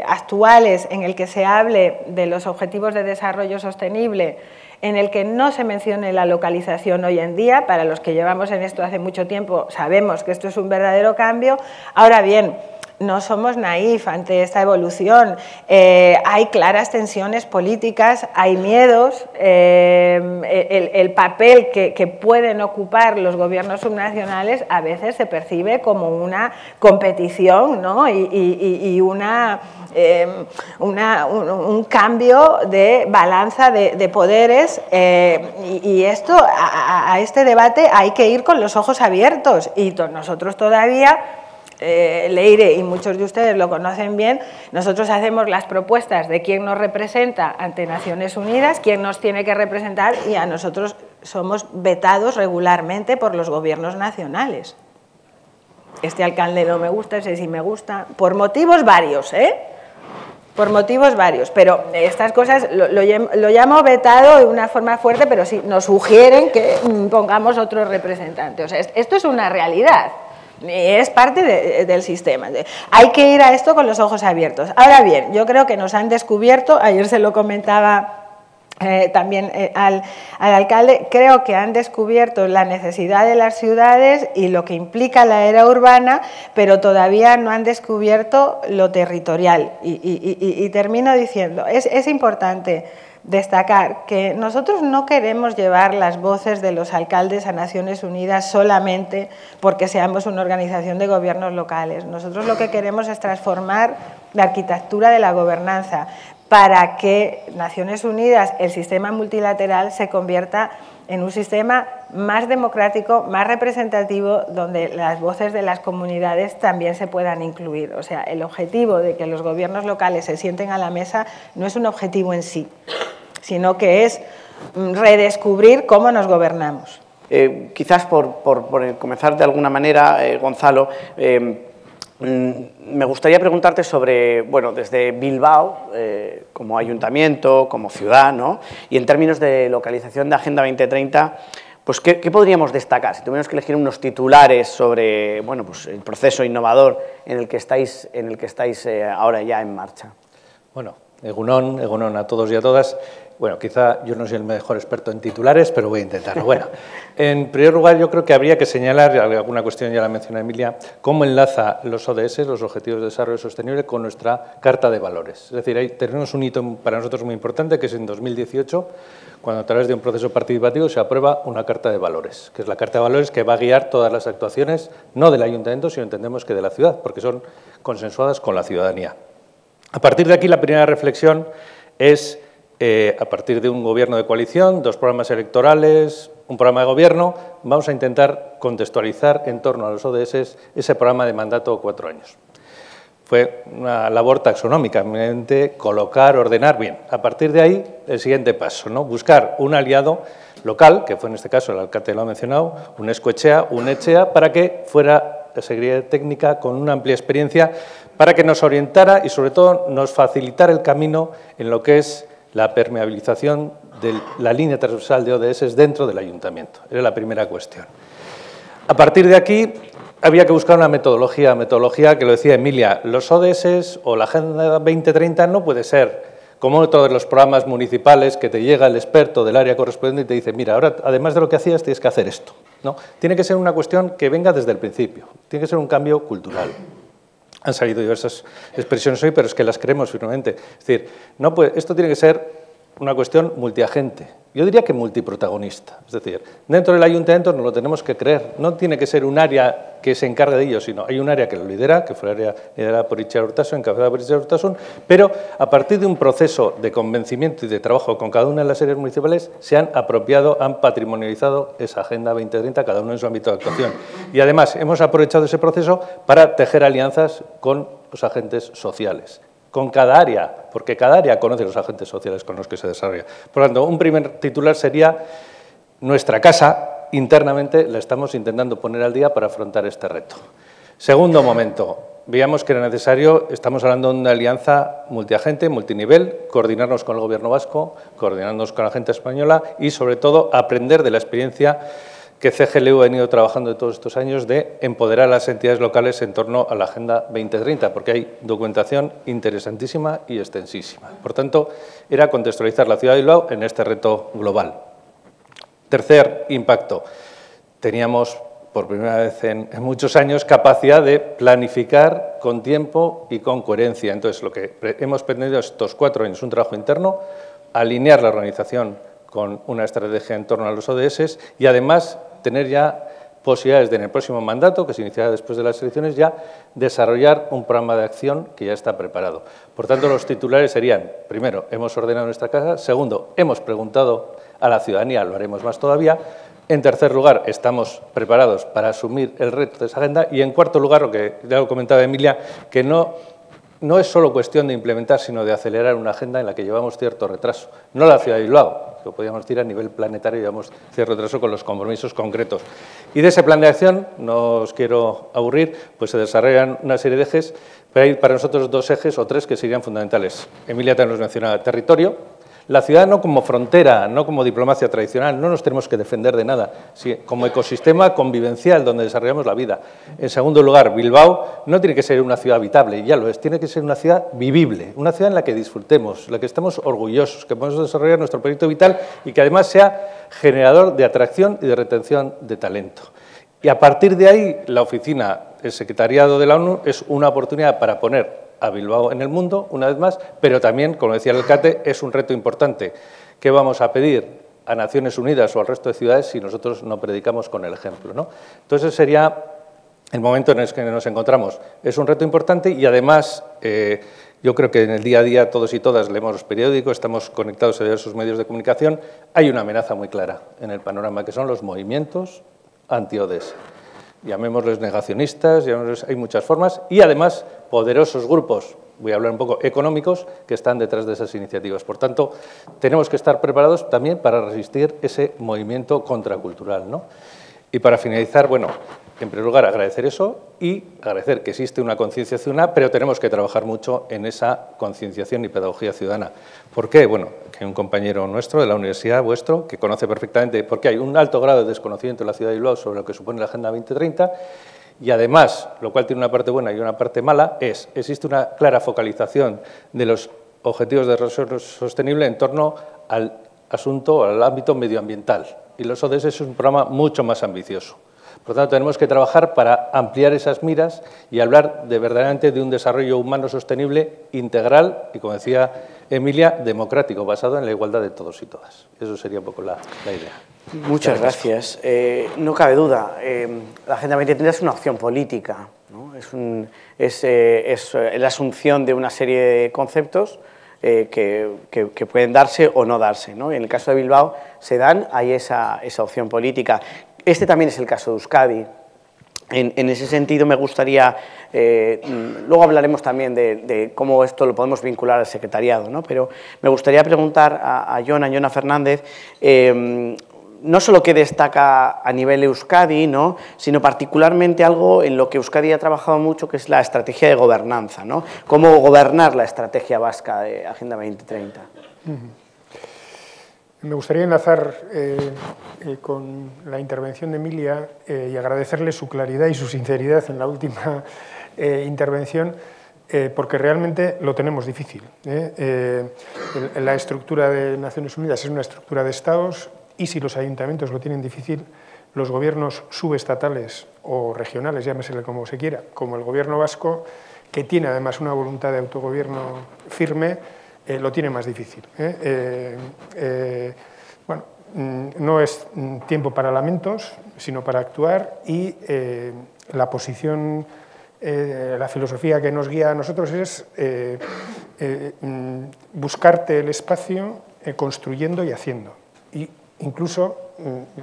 actuales en el que se hable de los objetivos de desarrollo sostenible, en el que no se mencione la localización hoy en día. Para los que llevamos en esto hace mucho tiempo sabemos que esto es un verdadero cambio. Ahora bien, no somos naif ante esta evolución, hay claras tensiones políticas, hay miedos, el papel que pueden ocupar los gobiernos subnacionales a veces se percibe como una competición, ¿no? y un cambio de balanza de poderes, y esto, a este debate hay que ir con los ojos abiertos, y nosotros todavía... Leire y muchos de ustedes lo conocen bien, nosotros hacemos las propuestas de quién nos representa ante Naciones Unidas, quién nos tiene que representar, y a nosotros somos vetados regularmente por los gobiernos nacionales. Este alcalde no me gusta, ese sí me gusta, por motivos varios, por motivos varios, pero estas cosas lo llamo vetado de una forma fuerte, pero sí nos sugieren que pongamos otro representante. O sea, esto es una realidad. Es parte del sistema. Hay que ir a esto con los ojos abiertos. Ahora bien, yo creo que nos han descubierto, ayer se lo comentaba también al alcalde, creo que han descubierto la necesidad de las ciudades y lo que implica la era urbana, pero todavía no han descubierto lo territorial. Y termino diciendo, es importante destacar que nosotros no queremos llevar las voces de los alcaldes a Naciones Unidas solamente porque seamos una organización de gobiernos locales. Nosotros lo que queremos es transformar la arquitectura de la gobernanza para que Naciones Unidas, el sistema multilateral, se convierta en un sistema más democrático, más representativo, donde las voces de las comunidades también se puedan incluir. O sea, el objetivo de que los gobiernos locales se sienten a la mesa no es un objetivo en sí, sino que es redescubrir cómo nos gobernamos. Quizás por comenzar de alguna manera, Gonzalo, me gustaría preguntarte sobre, bueno, desde Bilbao, como ayuntamiento, como ciudad, ¿no? Y en términos de localización de Agenda 2030, pues ¿qué podríamos destacar? Si tuviéramos que elegir unos titulares sobre, bueno, pues el proceso innovador en el que estáis ahora ya en marcha. Bueno, Egunon a todos y a todas. Bueno, quizá yo no soy el mejor experto en titulares, pero voy a intentarlo. Bueno, en primer lugar, yo creo que habría que señalar, alguna cuestión ya la mencionó Emilia, cómo enlaza los ODS, los Objetivos de Desarrollo Sostenible, con nuestra Carta de Valores. Es decir, ahí tenemos un hito para nosotros muy importante, que es en 2018, cuando a través de un proceso participativo se aprueba una Carta de Valores, que es la Carta de Valores que va a guiar todas las actuaciones, no del Ayuntamiento, sino entendemos que de la ciudad, porque son consensuadas con la ciudadanía. A partir de aquí, la primera reflexión es, a partir de un gobierno de coalición, 2 programas electorales, un programa de gobierno, vamos a intentar contextualizar en torno a los ODS ese programa de mandato de 4 años. Fue una labor taxonómica, colocar, ordenar bien. A partir de ahí, el siguiente paso, ¿no? Buscar un aliado local, que fue en este caso el alcalde lo ha mencionado, un Escoechea, un Echea, para que fuera la Secretaría Técnica con una amplia experiencia, para que nos orientara y sobre todo nos facilitara el camino en lo que es la permeabilización de la línea transversal de ODS dentro del Ayuntamiento. Era la primera cuestión. A partir de aquí, había que buscar una metodología que lo decía Emilia, los ODS o la Agenda 2030 no puede ser como otro de los programas municipales que te llega el experto del área correspondiente y te dice, mira, ahora además de lo que hacías tienes que hacer esto. ¿No? Tiene que ser una cuestión que venga desde el principio, tiene que ser un cambio cultural. Han salido diversas expresiones hoy, pero es que las creemos firmemente. Es decir, no puede, esto tiene que ser una cuestión multiagente. Yo diría que multiprotagonista. Es decir, dentro del ayuntamiento nos lo tenemos que creer. No tiene que ser un área que se encargue de ello, sino hay un área que lo lidera, que fue el área liderada por Itziar Urtasun, encabezada por Itziar Urtasun, pero a partir de un proceso de convencimiento y de trabajo con cada una de las áreas municipales se han apropiado, han patrimonializado esa Agenda 2030, cada uno en su ámbito de actuación. Y además hemos aprovechado ese proceso para tejer alianzas con los agentes sociales, con cada área, porque cada área conoce los agentes sociales con los que se desarrolla. Por lo tanto, un primer titular sería nuestra casa, internamente la estamos intentando poner al día para afrontar este reto. Segundo momento, veíamos que era necesario, estamos hablando de una alianza multiagente, multinivel, coordinarnos con el Gobierno vasco, coordinarnos con la gente española y, sobre todo, aprender de la experiencia que CGLU ha venido trabajando de todos estos años de empoderar a las entidades locales en torno a la Agenda 2030, porque hay documentación interesantísima y extensísima. Por tanto, era contextualizar la ciudad de Bilbao en este reto global. Tercer impacto, teníamos por primera vez en muchos años capacidad de planificar con tiempo y con coherencia. Entonces, lo que hemos pretendido estos 4 años, un trabajo interno, alinear la organización con una estrategia en torno a los ODS y, además, tener ya posibilidades de, en el próximo mandato, que se iniciará después de las elecciones, ya desarrollar un programa de acción que ya está preparado. Por tanto, los titulares serían, primero, hemos ordenado nuestra casa, segundo, hemos preguntado a la ciudadanía, lo haremos más todavía, en tercer lugar, estamos preparados para asumir el reto de esa agenda y, en cuarto lugar, lo que ya lo comentaba Emilia, que no es solo cuestión de implementar, sino de acelerar una agenda en la que llevamos cierto retraso. No la ciudad de Bilbao, que podríamos decir a nivel planetario llevamos cierto retraso con los compromisos concretos. Y de ese plan de acción, no os quiero aburrir, pues se desarrollan una serie de ejes, pero hay para nosotros 2 ejes o 3 que serían fundamentales. Emilia también nos mencionaba territorio. La ciudad no como frontera, no como diplomacia tradicional, no nos tenemos que defender de nada, sí, como ecosistema convivencial donde desarrollamos la vida. En segundo lugar, Bilbao no tiene que ser una ciudad habitable, ya lo es, tiene que ser una ciudad vivible, una ciudad en la que disfrutemos, en la que estemos orgullosos, que podamos desarrollar nuestro proyecto vital y que además sea generador de atracción y de retención de talento. Y a partir de ahí, la oficina, el secretariado de la ONU, es una oportunidad para poner a Bilbao en el mundo, una vez más, pero también, como decía el alcalde, es un reto importante. ¿Qué vamos a pedir a Naciones Unidas o al resto de ciudades si nosotros no predicamos con el ejemplo, ¿no? Entonces, sería el momento en el que nos encontramos. Es un reto importante y, además, yo creo que en el día a día todos y todas leemos los periódicos, estamos conectados a diversos medios de comunicación. Hay una amenaza muy clara en el panorama, que son los movimientos anti-ODS. Llamémosles negacionistas, hay muchas formas y, además, poderosos grupos, voy a hablar un poco económicos, que están detrás de esas iniciativas. Por tanto, tenemos que estar preparados también para resistir ese movimiento contracultural, ¿no? Y para finalizar, bueno, en primer lugar, agradecer eso y agradecer que existe una conciencia ciudadana, pero tenemos que trabajar mucho en esa concienciación y pedagogía ciudadana. ¿Por qué? Bueno, que hay un compañero nuestro de la universidad, vuestro, que conoce perfectamente, porque hay un alto grado de desconocimiento en la ciudad de Bilbao sobre lo que supone la Agenda 2030 y, además, lo cual tiene una parte buena y una parte mala, existe una clara focalización de los objetivos de desarrollo sostenible en torno al asunto, al ámbito medioambiental. Y los ODS es un programa mucho más ambicioso. Por lo tanto, tenemos que trabajar para ampliar esas miras y hablar verdaderamente de un desarrollo humano sostenible, integral y, como decía Emilia, democrático, basado en la igualdad de todos y todas. Eso sería un poco la idea. Muchas gracias. No cabe duda, la Agenda 2030 es una opción política, ¿no? Es la asunción de una serie de conceptos que pueden darse o no darse, ¿no? En el caso de Bilbao se dan, hay esa opción política. Este también es el caso de Euskadi. En ese sentido me gustaría, luego hablaremos también de cómo esto lo podemos vincular al secretariado, ¿no? Pero me gustaría preguntar a Jona Fernández, no solo qué destaca a nivel Euskadi, ¿no? Sino particularmente algo en lo que Euskadi ha trabajado mucho, que es la estrategia de gobernanza, ¿no? Cómo gobernar la estrategia vasca de Agenda 2030. Me gustaría enlazar con la intervención de Emilia y agradecerle su claridad y su sinceridad en la última intervención, porque realmente lo tenemos difícil. La estructura de Naciones Unidas es una estructura de Estados y si los ayuntamientos lo tienen difícil, los gobiernos subestatales o regionales, llámesele como se quiera, como el gobierno vasco, que tiene además una voluntad de autogobierno firme, lo tiene más difícil. Bueno, no es tiempo para lamentos, sino para actuar y la posición, la filosofía que nos guía a nosotros es buscarte el espacio construyendo y haciendo. Y incluso,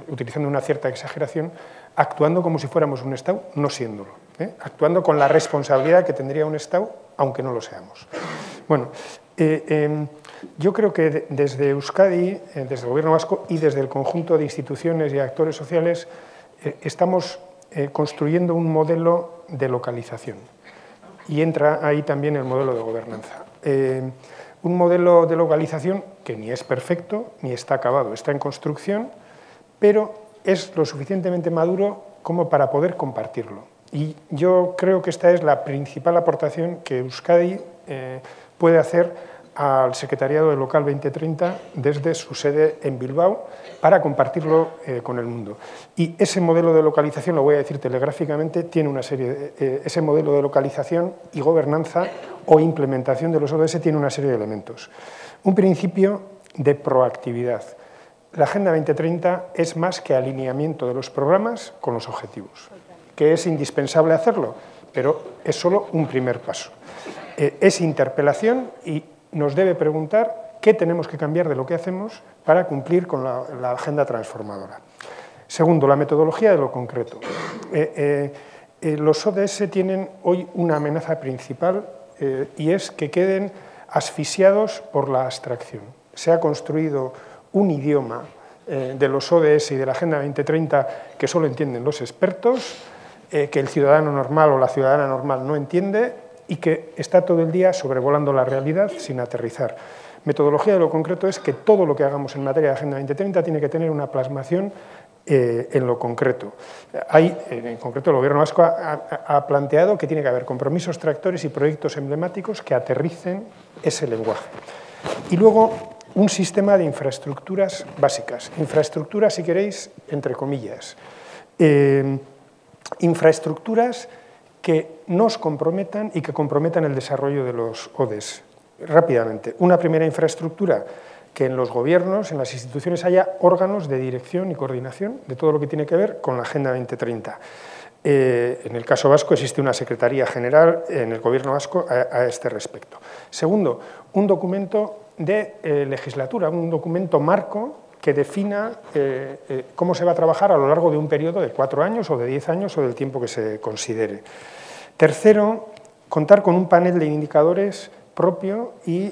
utilizando una cierta exageración, actuando como si fuéramos un Estado, no siéndolo. Actuando con la responsabilidad que tendría un Estado, aunque no lo seamos. Bueno, yo creo que desde Euskadi, desde el Gobierno vasco y desde el conjunto de instituciones y actores sociales, estamos construyendo un modelo de localización. Y entra ahí también el modelo de gobernanza. Un modelo de localización que ni es perfecto ni está acabado, está en construcción, pero es lo suficientemente maduro como para poder compartirlo. Y yo creo que esta es la principal aportación que Euskadi puede hacer al Secretariado de Local 2030 desde su sede en Bilbao para compartirlo con el mundo. Y ese modelo de localización, lo voy a decir telegráficamente, tiene una serie ese modelo de localización y gobernanza o implementación de los ODS tiene una serie de elementos. Un principio de proactividad. La Agenda 2030 es más que alineamiento de los programas con los objetivos, que es indispensable hacerlo, pero es solo un primer paso. Es interpelación y nos debe preguntar qué tenemos que cambiar de lo que hacemos para cumplir con la agenda transformadora. Segundo, la metodología de lo concreto. Los ODS tienen hoy una amenaza principal y es que queden asfixiados por la abstracción. Se ha construido un idioma de los ODS y de la Agenda 2030 que solo entienden los expertos, que el ciudadano normal o la ciudadana normal no entiende y que está todo el día sobrevolando la realidad sin aterrizar. Metodología de lo concreto es que todo lo que hagamos en materia de Agenda 2030 tiene que tener una plasmación en lo concreto. En concreto, el Gobierno vasco ha planteado que tiene que haber compromisos tractores y proyectos emblemáticos que aterricen ese lenguaje. Y luego, un sistema de infraestructuras básicas. Infraestructuras, si queréis, entre comillas. Infraestructuras que nos comprometan y que comprometan el desarrollo de los ODS. Rápidamente, una primera infraestructura que en los gobiernos, en las instituciones, haya órganos de dirección y coordinación de todo lo que tiene que ver con la Agenda 2030. En el caso vasco existe una Secretaría General en el Gobierno vasco a este respecto. Segundo, un documento de legislatura, un documento marco que defina cómo se va a trabajar a lo largo de un periodo de 4 años o de 10 años o del tiempo que se considere. Tercero, contar con un panel de indicadores propio y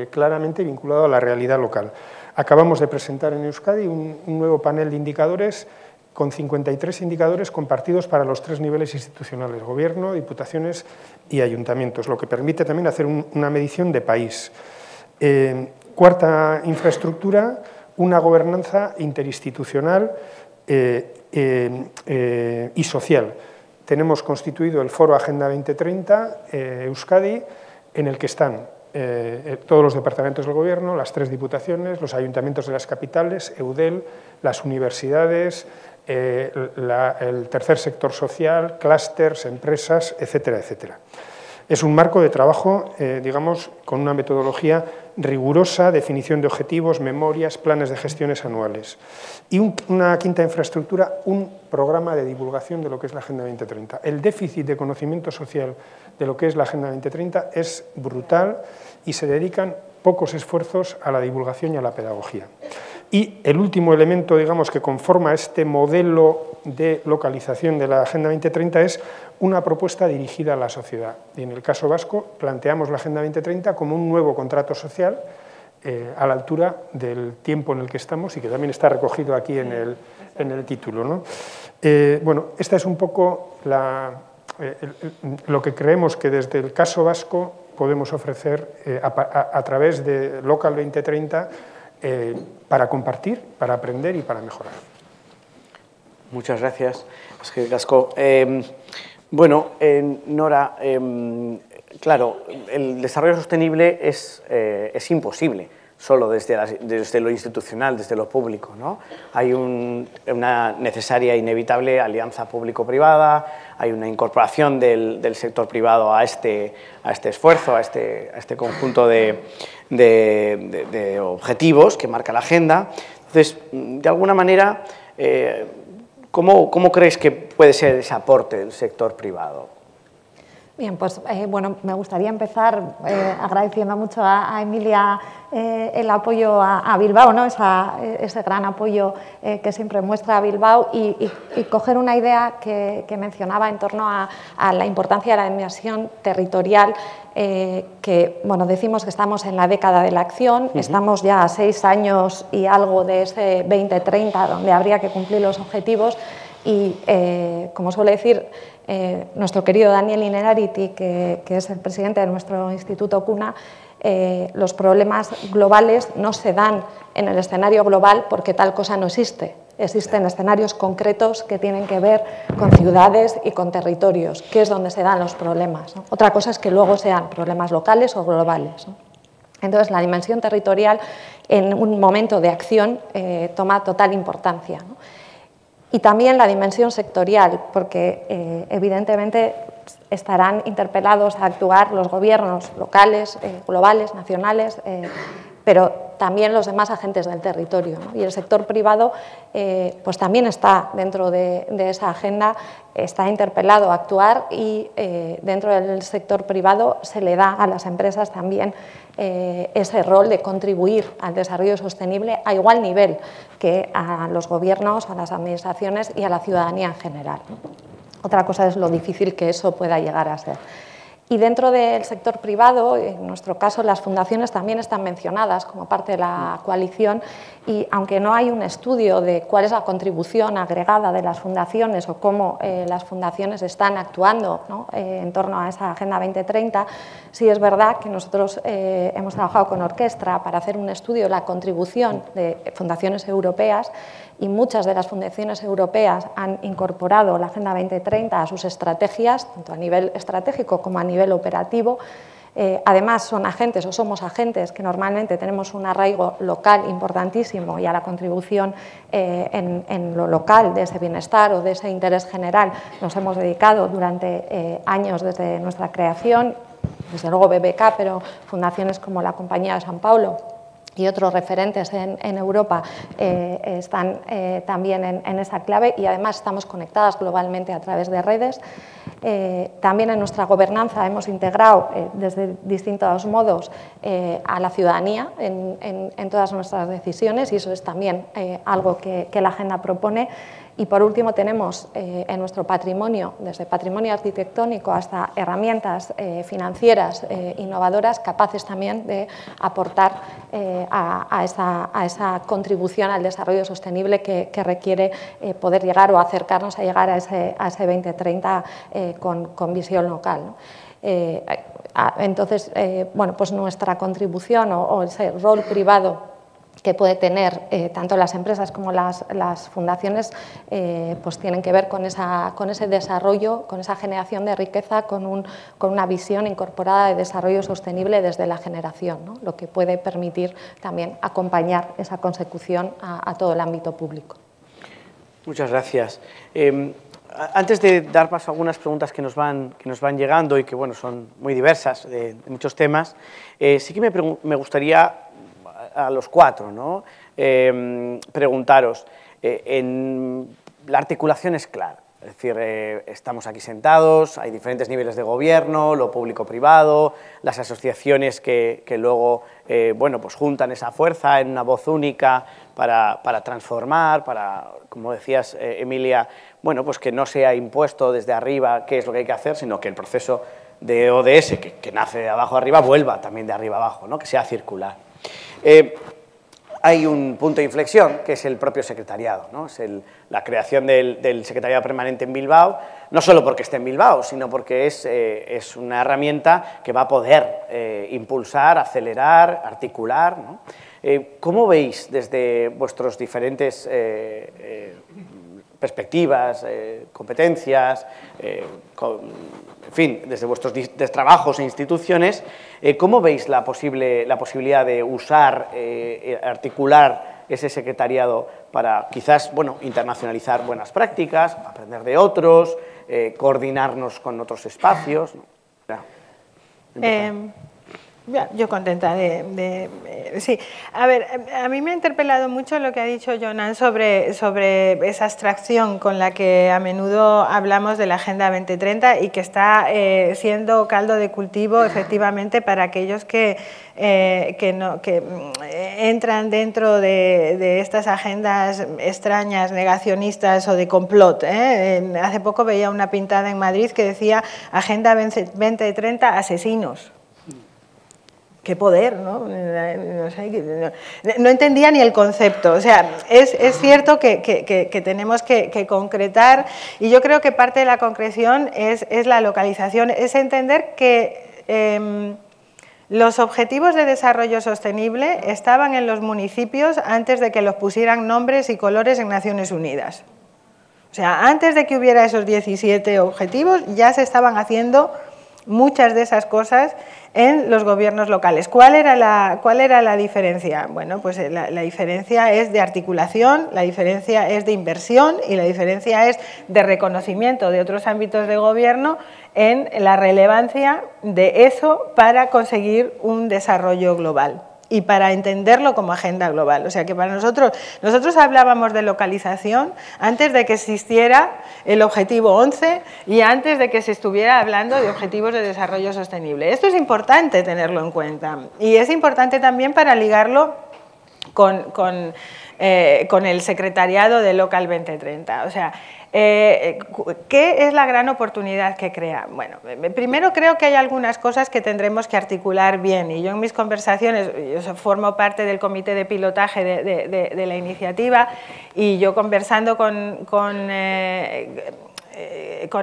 claramente vinculado a la realidad local. Acabamos de presentar en Euskadi un nuevo panel de indicadores con 53 indicadores compartidos para los 3 niveles institucionales, gobierno, diputaciones y ayuntamientos, lo que permite también hacer una medición de país. Cuarta infraestructura, una gobernanza interinstitucional y social. Tenemos constituido el Foro Agenda 2030 Euskadi, en el que están todos los departamentos del Gobierno, las 3 diputaciones, los ayuntamientos de las capitales, EUDEL, las universidades, el tercer sector social, clústeres, empresas, etcétera, etcétera. Es un marco de trabajo, digamos, con una metodología rigurosa, definición de objetivos, memorias, planes de gestiones anuales. Y una quinta infraestructura, un programa de divulgación de lo que es la Agenda 2030. El déficit de conocimiento social de lo que es la Agenda 2030 es brutal y se dedican pocos esfuerzos a la divulgación y a la pedagogía. Y el último elemento, digamos, que conforma este modelo de localización de la Agenda 2030 es una propuesta dirigida a la sociedad. Y en el caso vasco planteamos la Agenda 2030 como un nuevo contrato social a la altura del tiempo en el que estamos y que también está recogido aquí en el título, ¿no? Bueno, esta es un poco lo que creemos que desde el caso vasco podemos ofrecer a través de Local 2030 para compartir, para aprender y para mejorar. Muchas gracias. Eskerrik asko. Bueno, Nora, claro, el desarrollo sostenible es imposible solo desde lo institucional, desde lo público, ¿no? Hay una necesaria e inevitable alianza público-privada, hay una incorporación del sector privado a este esfuerzo, a este conjunto de objetivos que marca la agenda. Entonces, de alguna manera, ¿cómo crees que puede ser ese aporte del sector privado? Bien, pues bueno, me gustaría empezar agradeciendo mucho a Emilia el apoyo a Bilbao, ¿no? Ese gran apoyo que siempre muestra a Bilbao y coger una idea que mencionaba en torno a la importancia de la dimensión territorial, que bueno, decimos que estamos en la década de la acción, estamos ya a 6 años y algo de ese 2030 donde habría que cumplir los objetivos y, como suele decir nuestro querido Daniel Innerarity, que es el presidente de nuestro Instituto CUNA, los problemas globales no se dan en el escenario global porque tal cosa no existe. Existen escenarios concretos que tienen que ver con ciudades y con territorios, que es donde se dan los problemas, ¿no? Otra cosa es que luego sean problemas locales o globales, ¿no? Entonces, la dimensión territorial en un momento de acción toma total importancia, ¿no? Y también la dimensión sectorial, porque evidentemente estarán interpelados a actuar los gobiernos locales, globales, nacionales, pero también los demás agentes del territorio, ¿no? Y el sector privado pues también está dentro de esa agenda, está interpelado a actuar y dentro del sector privado se le da a las empresas también ese rol de contribuir al desarrollo sostenible a igual nivel que a los gobiernos, a las administraciones y a la ciudadanía en general, ¿no? Otra cosa es lo difícil que eso pueda llegar a ser. Y dentro del sector privado, en nuestro caso, las fundaciones también están mencionadas como parte de la coalición y aunque no hay un estudio de cuál es la contribución agregada de las fundaciones o cómo las fundaciones están actuando, ¿no?, en torno a esa Agenda 2030, sí es verdad que nosotros hemos trabajado con Orquestra para hacer un estudio de la contribución de fundaciones europeas y muchas de las fundaciones europeas han incorporado la Agenda 2030 a sus estrategias, tanto a nivel estratégico como a nivel operativo. Además, son agentes o somos agentes que normalmente tenemos un arraigo local importantísimo y a la contribución en lo local de ese bienestar o de ese interés general nos hemos dedicado durante años desde nuestra creación, desde luego BBK, pero fundaciones como la Compañía de San Pablo y otros referentes en Europa están también en esa clave y además estamos conectadas globalmente a través de redes. También en nuestra gobernanza hemos integrado desde distintos modos a la ciudadanía en todas nuestras decisiones y eso es también algo que la Agenda propone. Y por último tenemos en nuestro patrimonio, desde patrimonio arquitectónico hasta herramientas financieras innovadoras capaces también de aportar a esa contribución al desarrollo sostenible que requiere poder llegar o acercarnos a llegar a ese 2030 con visión local, ¿no? Entonces, bueno, pues nuestra contribución o ese rol privado que puede tener tanto las empresas como las fundaciones, pues tienen que ver con ese desarrollo, con esa generación de riqueza, con una visión incorporada de desarrollo sostenible desde la generación, ¿no?, lo que puede permitir también acompañar esa consecución a todo el ámbito público. Muchas gracias. Antes de dar paso a algunas preguntas que nos van llegando y que, bueno, son muy diversas, de muchos temas, sí que me gustaría a los cuatro, ¿no?, preguntaros, la articulación es clara, es decir, estamos aquí sentados, hay diferentes niveles de gobierno, lo público-privado, las asociaciones que luego, bueno, pues juntan esa fuerza en una voz única para transformar, para, como decías, Emilia, bueno, pues que no sea impuesto desde arriba qué es lo que hay que hacer, sino que el proceso de ODS, que nace de abajo arriba, vuelva también de arriba abajo, ¿no?, que sea circular. Hay un punto de inflexión que es el propio secretariado, ¿no? Es la creación del secretariado permanente en Bilbao, no solo porque esté en Bilbao, sino porque es una herramienta que va a poder impulsar, acelerar, articular, ¿no? ¿Cómo veis desde vuestros diferentes perspectivas, competencias, en fin, desde vuestros trabajos e instituciones, cómo veis la posibilidad de usar, articular ese secretariado para quizás, bueno, internacionalizar buenas prácticas, aprender de otros, coordinarnos con otros espacios? Yo contenta sí. A ver, a mí me ha interpelado mucho lo que ha dicho Jonan sobre esa abstracción con la que a menudo hablamos de la Agenda 2030 y que está siendo caldo de cultivo efectivamente para aquellos que entran dentro de estas agendas extrañas, negacionistas o de complot. Hace poco veía una pintada en Madrid que decía Agenda 2030 asesinos. Qué poder, ¿no? No entendía ni el concepto. O sea, es cierto que tenemos que concretar y yo creo que parte de la concreción es la localización, es entender que los objetivos de desarrollo sostenible estaban en los municipios antes de que los pusieran nombres y colores en Naciones Unidas. O sea, antes de que hubiera esos 17 objetivos ya se estaban haciendo muchas de esas cosas en los gobiernos locales. ¿Cuál era la diferencia? Bueno, pues la diferencia es de articulación, la diferencia es de inversión y la diferencia es de reconocimiento de otros ámbitos de gobierno en la relevancia de eso para conseguir un desarrollo global y para entenderlo como agenda global. O sea que para nosotros hablábamos de localización antes de que existiera el objetivo 11 y antes de que se estuviera hablando de objetivos de desarrollo sostenible. Esto es importante tenerlo en cuenta y es importante también para ligarlo con el secretariado de Local 2030. O sea, ¿Qué es la gran oportunidad que crea? Bueno, primero creo que hay algunas cosas que tendremos que articular bien, y yo en mis conversaciones, yo formo parte del comité de pilotaje de la iniciativa, y yo conversando con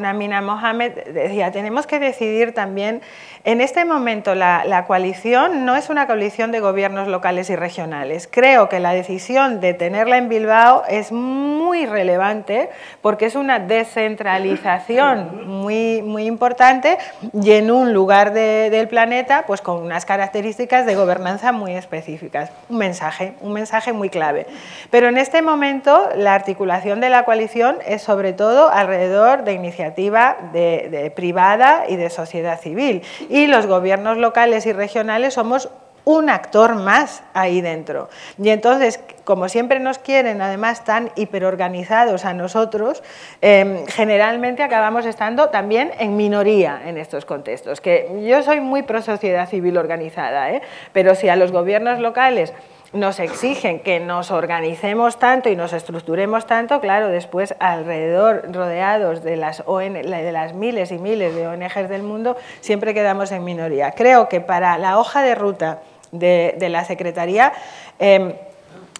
Amina Mohamed decía, tenemos que decidir también, en este momento la coalición no es una coalición de gobiernos locales y regionales. Creo que la decisión de tenerla en Bilbao es muy relevante porque es una descentralización muy importante y en un lugar del planeta pues con unas características de gobernanza muy específicas. Un mensaje muy clave. Pero en este momento la articulación de la coalición es sobre todo alrededor de iniciativa privada y de sociedad civil. Y los gobiernos locales y regionales somos un actor más ahí dentro. Y entonces, como siempre nos quieren, además tan hiperorganizados a nosotros, generalmente acabamos estando también en minoría en estos contextos. Que yo soy muy pro sociedad civil organizada, pero si a los gobiernos locales nos exigen que nos organicemos tanto y nos estructuremos tanto, claro, después alrededor, rodeados de las miles y miles de ONGs del mundo, siempre quedamos en minoría. Creo que para la hoja de ruta de la Secretaría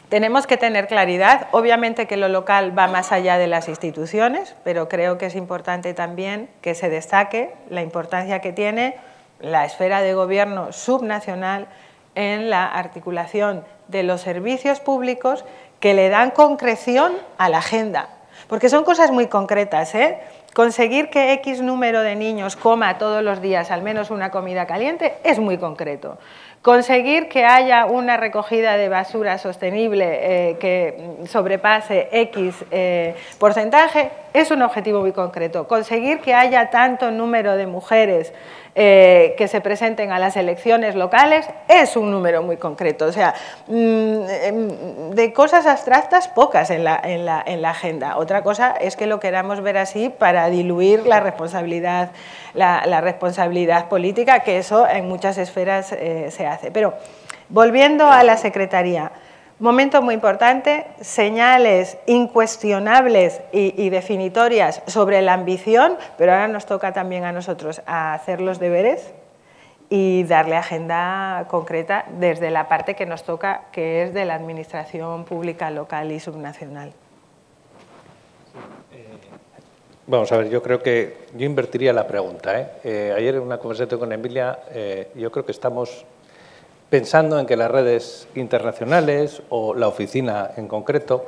tenemos que tener claridad. Obviamente que lo local va más allá de las instituciones, pero creo que es importante también que se destaque la importancia que tiene la esfera de gobierno subnacional en la articulación de los servicios públicos que le dan concreción a la agenda. Porque son cosas muy concretas, Conseguir que X número de niños coma todos los días al menos una comida caliente es muy concreto. Conseguir que haya una recogida de basura sostenible que sobrepase X porcentaje es un objetivo muy concreto. Conseguir que haya tanto número de mujeres que se presenten a las elecciones locales es un número muy concreto. O sea, de cosas abstractas pocas en la agenda. Otra cosa es que lo queramos ver así para diluir la responsabilidad política, que eso en muchas esferas se hace. Pero volviendo a la Secretaría, momento muy importante, señales incuestionables y definitorias sobre la ambición, pero ahora nos toca también a nosotros a hacer los deberes y darle agenda concreta desde la parte que nos toca, que es de la administración pública local y subnacional. Vamos a ver, yo creo que yo invertiría la pregunta. Ayer en una conversación con Emilia, yo creo que estamos pensando en que las redes internacionales o la oficina en concreto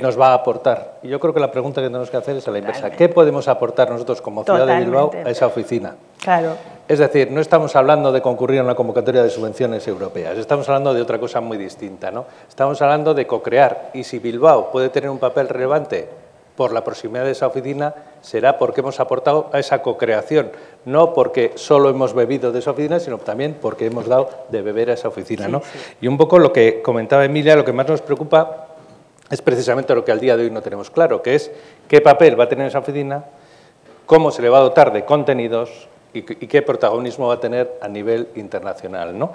nos va a aportar. Y yo creo que la pregunta que tenemos que hacer es a la inversa. ¿Qué podemos aportar nosotros como ciudad de Bilbao a esa oficina? Claro. Es decir, no estamos hablando de concurrir a una convocatoria de subvenciones europeas, estamos hablando de otra cosa muy distinta, ¿no? Estamos hablando de co-crear, y si Bilbao puede tener un papel relevante por la proximidad de esa oficina, será porque hemos aportado a esa co-creación, no porque solo hemos bebido de esa oficina, sino también porque hemos dado de beber a esa oficina, ¿no? Sí. Y un poco lo que comentaba Emilia, lo que más nos preocupa es precisamente lo que al día de hoy no tenemos claro, que es qué papel va a tener esa oficina, cómo se le va a dotar de contenidos y qué protagonismo va a tener a nivel internacional, ¿no?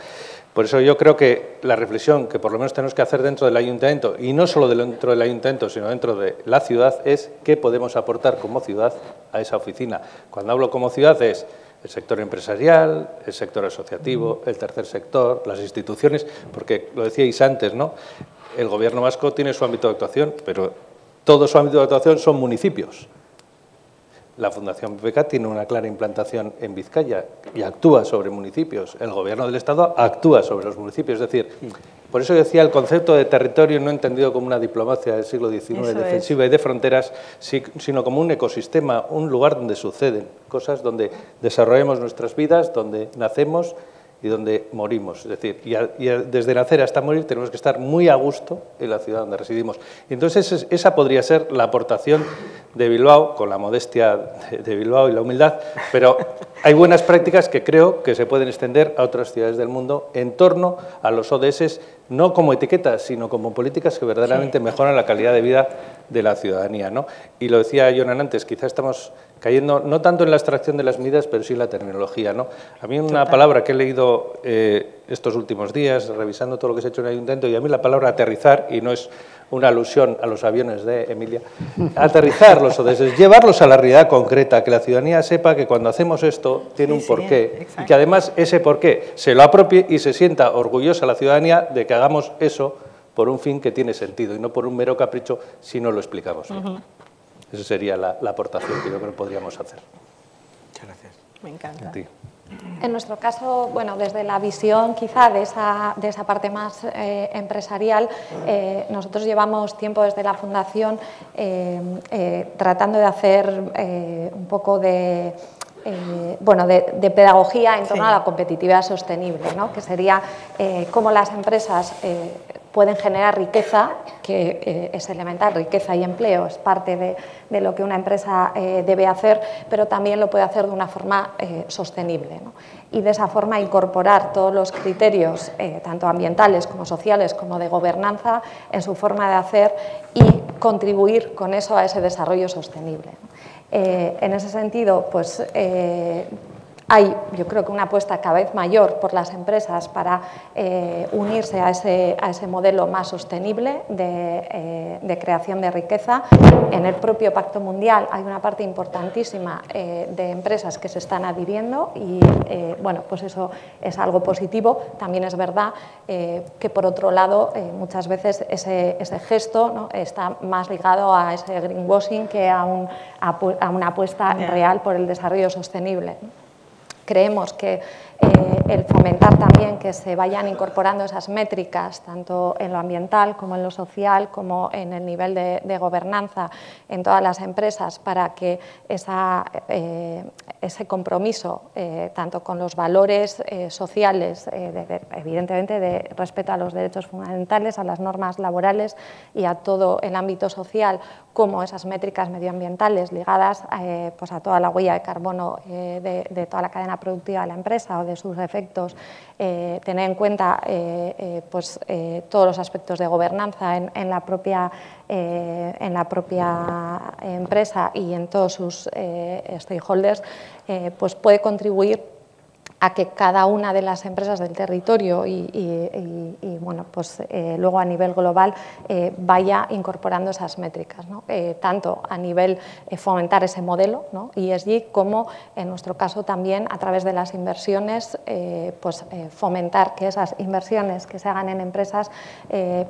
Por eso yo creo que la reflexión que por lo menos tenemos que hacer dentro del ayuntamiento, y no solo dentro del ayuntamiento, sino dentro de la ciudad, es qué podemos aportar como ciudad a esa oficina. Cuando hablo como ciudad es el sector empresarial, el sector asociativo, el tercer sector, las instituciones, porque lo decíais antes, ¿no? El Gobierno vasco tiene su ámbito de actuación, pero todo su ámbito de actuación son municipios. La Fundación BBK tiene una clara implantación en Vizcaya y actúa sobre municipios. El Gobierno del Estado actúa sobre los municipios. Es decir, por eso decía el concepto de territorio no entendido como una diplomacia del siglo XIX defensiva y de fronteras, sino como un ecosistema, un lugar donde suceden cosas, donde desarrollamos nuestras vidas, donde nacemos y donde morimos. Es decir, desde nacer hasta morir tenemos que estar muy a gusto en la ciudad donde residimos. Y entonces esa podría ser la aportación de Bilbao, con la modestia de Bilbao y la humildad, pero hay buenas prácticas que creo que se pueden extender a otras ciudades del mundo en torno a los ODS, no como etiquetas, sino como políticas que verdaderamente mejoran la calidad de vida de la ciudadanía, ¿no? Y lo decía Jonan antes, quizá estamos cayendo no tanto en la abstracción de las medidas, pero sí en la terminología, ¿no? A mí una palabra que he leído estos últimos días, revisando todo lo que se ha hecho en el ayuntamiento, y a mí la palabra aterrizar, y no es una alusión a los aviones de Emilia, aterrizarlos o llevarlos a la realidad concreta, que la ciudadanía sepa que cuando hacemos esto tiene un porqué y que además ese porqué se lo apropie y se sienta orgullosa la ciudadanía de que hagamos eso por un fin que tiene sentido y no por un mero capricho si no lo explicamos bien. Esa sería la aportación que yo creo que podríamos hacer. Muchas gracias. Me encanta. A ti. En nuestro caso, bueno, desde la visión quizá de esa parte más empresarial, nosotros llevamos tiempo desde la Fundación tratando de hacer un poco de pedagogía en torno a la competitividad sostenible, ¿no? Que sería cómo las empresas pueden generar riqueza, que es elemental, riqueza y empleo, es parte de lo que una empresa debe hacer, pero también lo puede hacer de una forma sostenible, ¿no? Y de esa forma incorporar todos los criterios, tanto ambientales como sociales, como de gobernanza, en su forma de hacer y contribuir con eso a ese desarrollo sostenible, ¿no? En ese sentido, pues hay, yo creo que una apuesta cada vez mayor por las empresas para unirse a ese modelo más sostenible de creación de riqueza. En el propio Pacto Mundial hay una parte importantísima de empresas que se están adhiriendo y, bueno, pues eso es algo positivo. También es verdad que, por otro lado, muchas veces ese gesto, ¿no?, está más ligado a ese greenwashing que a una apuesta real por el desarrollo sostenible. Creemos que el fomentar también que se vayan incorporando esas métricas, tanto en lo ambiental como en lo social, como en el nivel de gobernanza en todas las empresas, para que ese compromiso, tanto con los valores sociales, evidentemente de respeto a los derechos fundamentales, a las normas laborales y a todo el ámbito social, como esas métricas medioambientales ligadas pues a toda la huella de carbono de toda la cadena productiva de la empresa o de sus efectos, tener en cuenta todos los aspectos de gobernanza en la propia empresa y en todos sus stakeholders, pues puede contribuir a que cada una de las empresas del territorio y bueno, pues luego a nivel global vaya incorporando esas métricas, ¿no? Tanto a nivel fomentar ese modelo, ¿no?, ESG, como en nuestro caso también a través de las inversiones, fomentar que esas inversiones que se hagan en empresas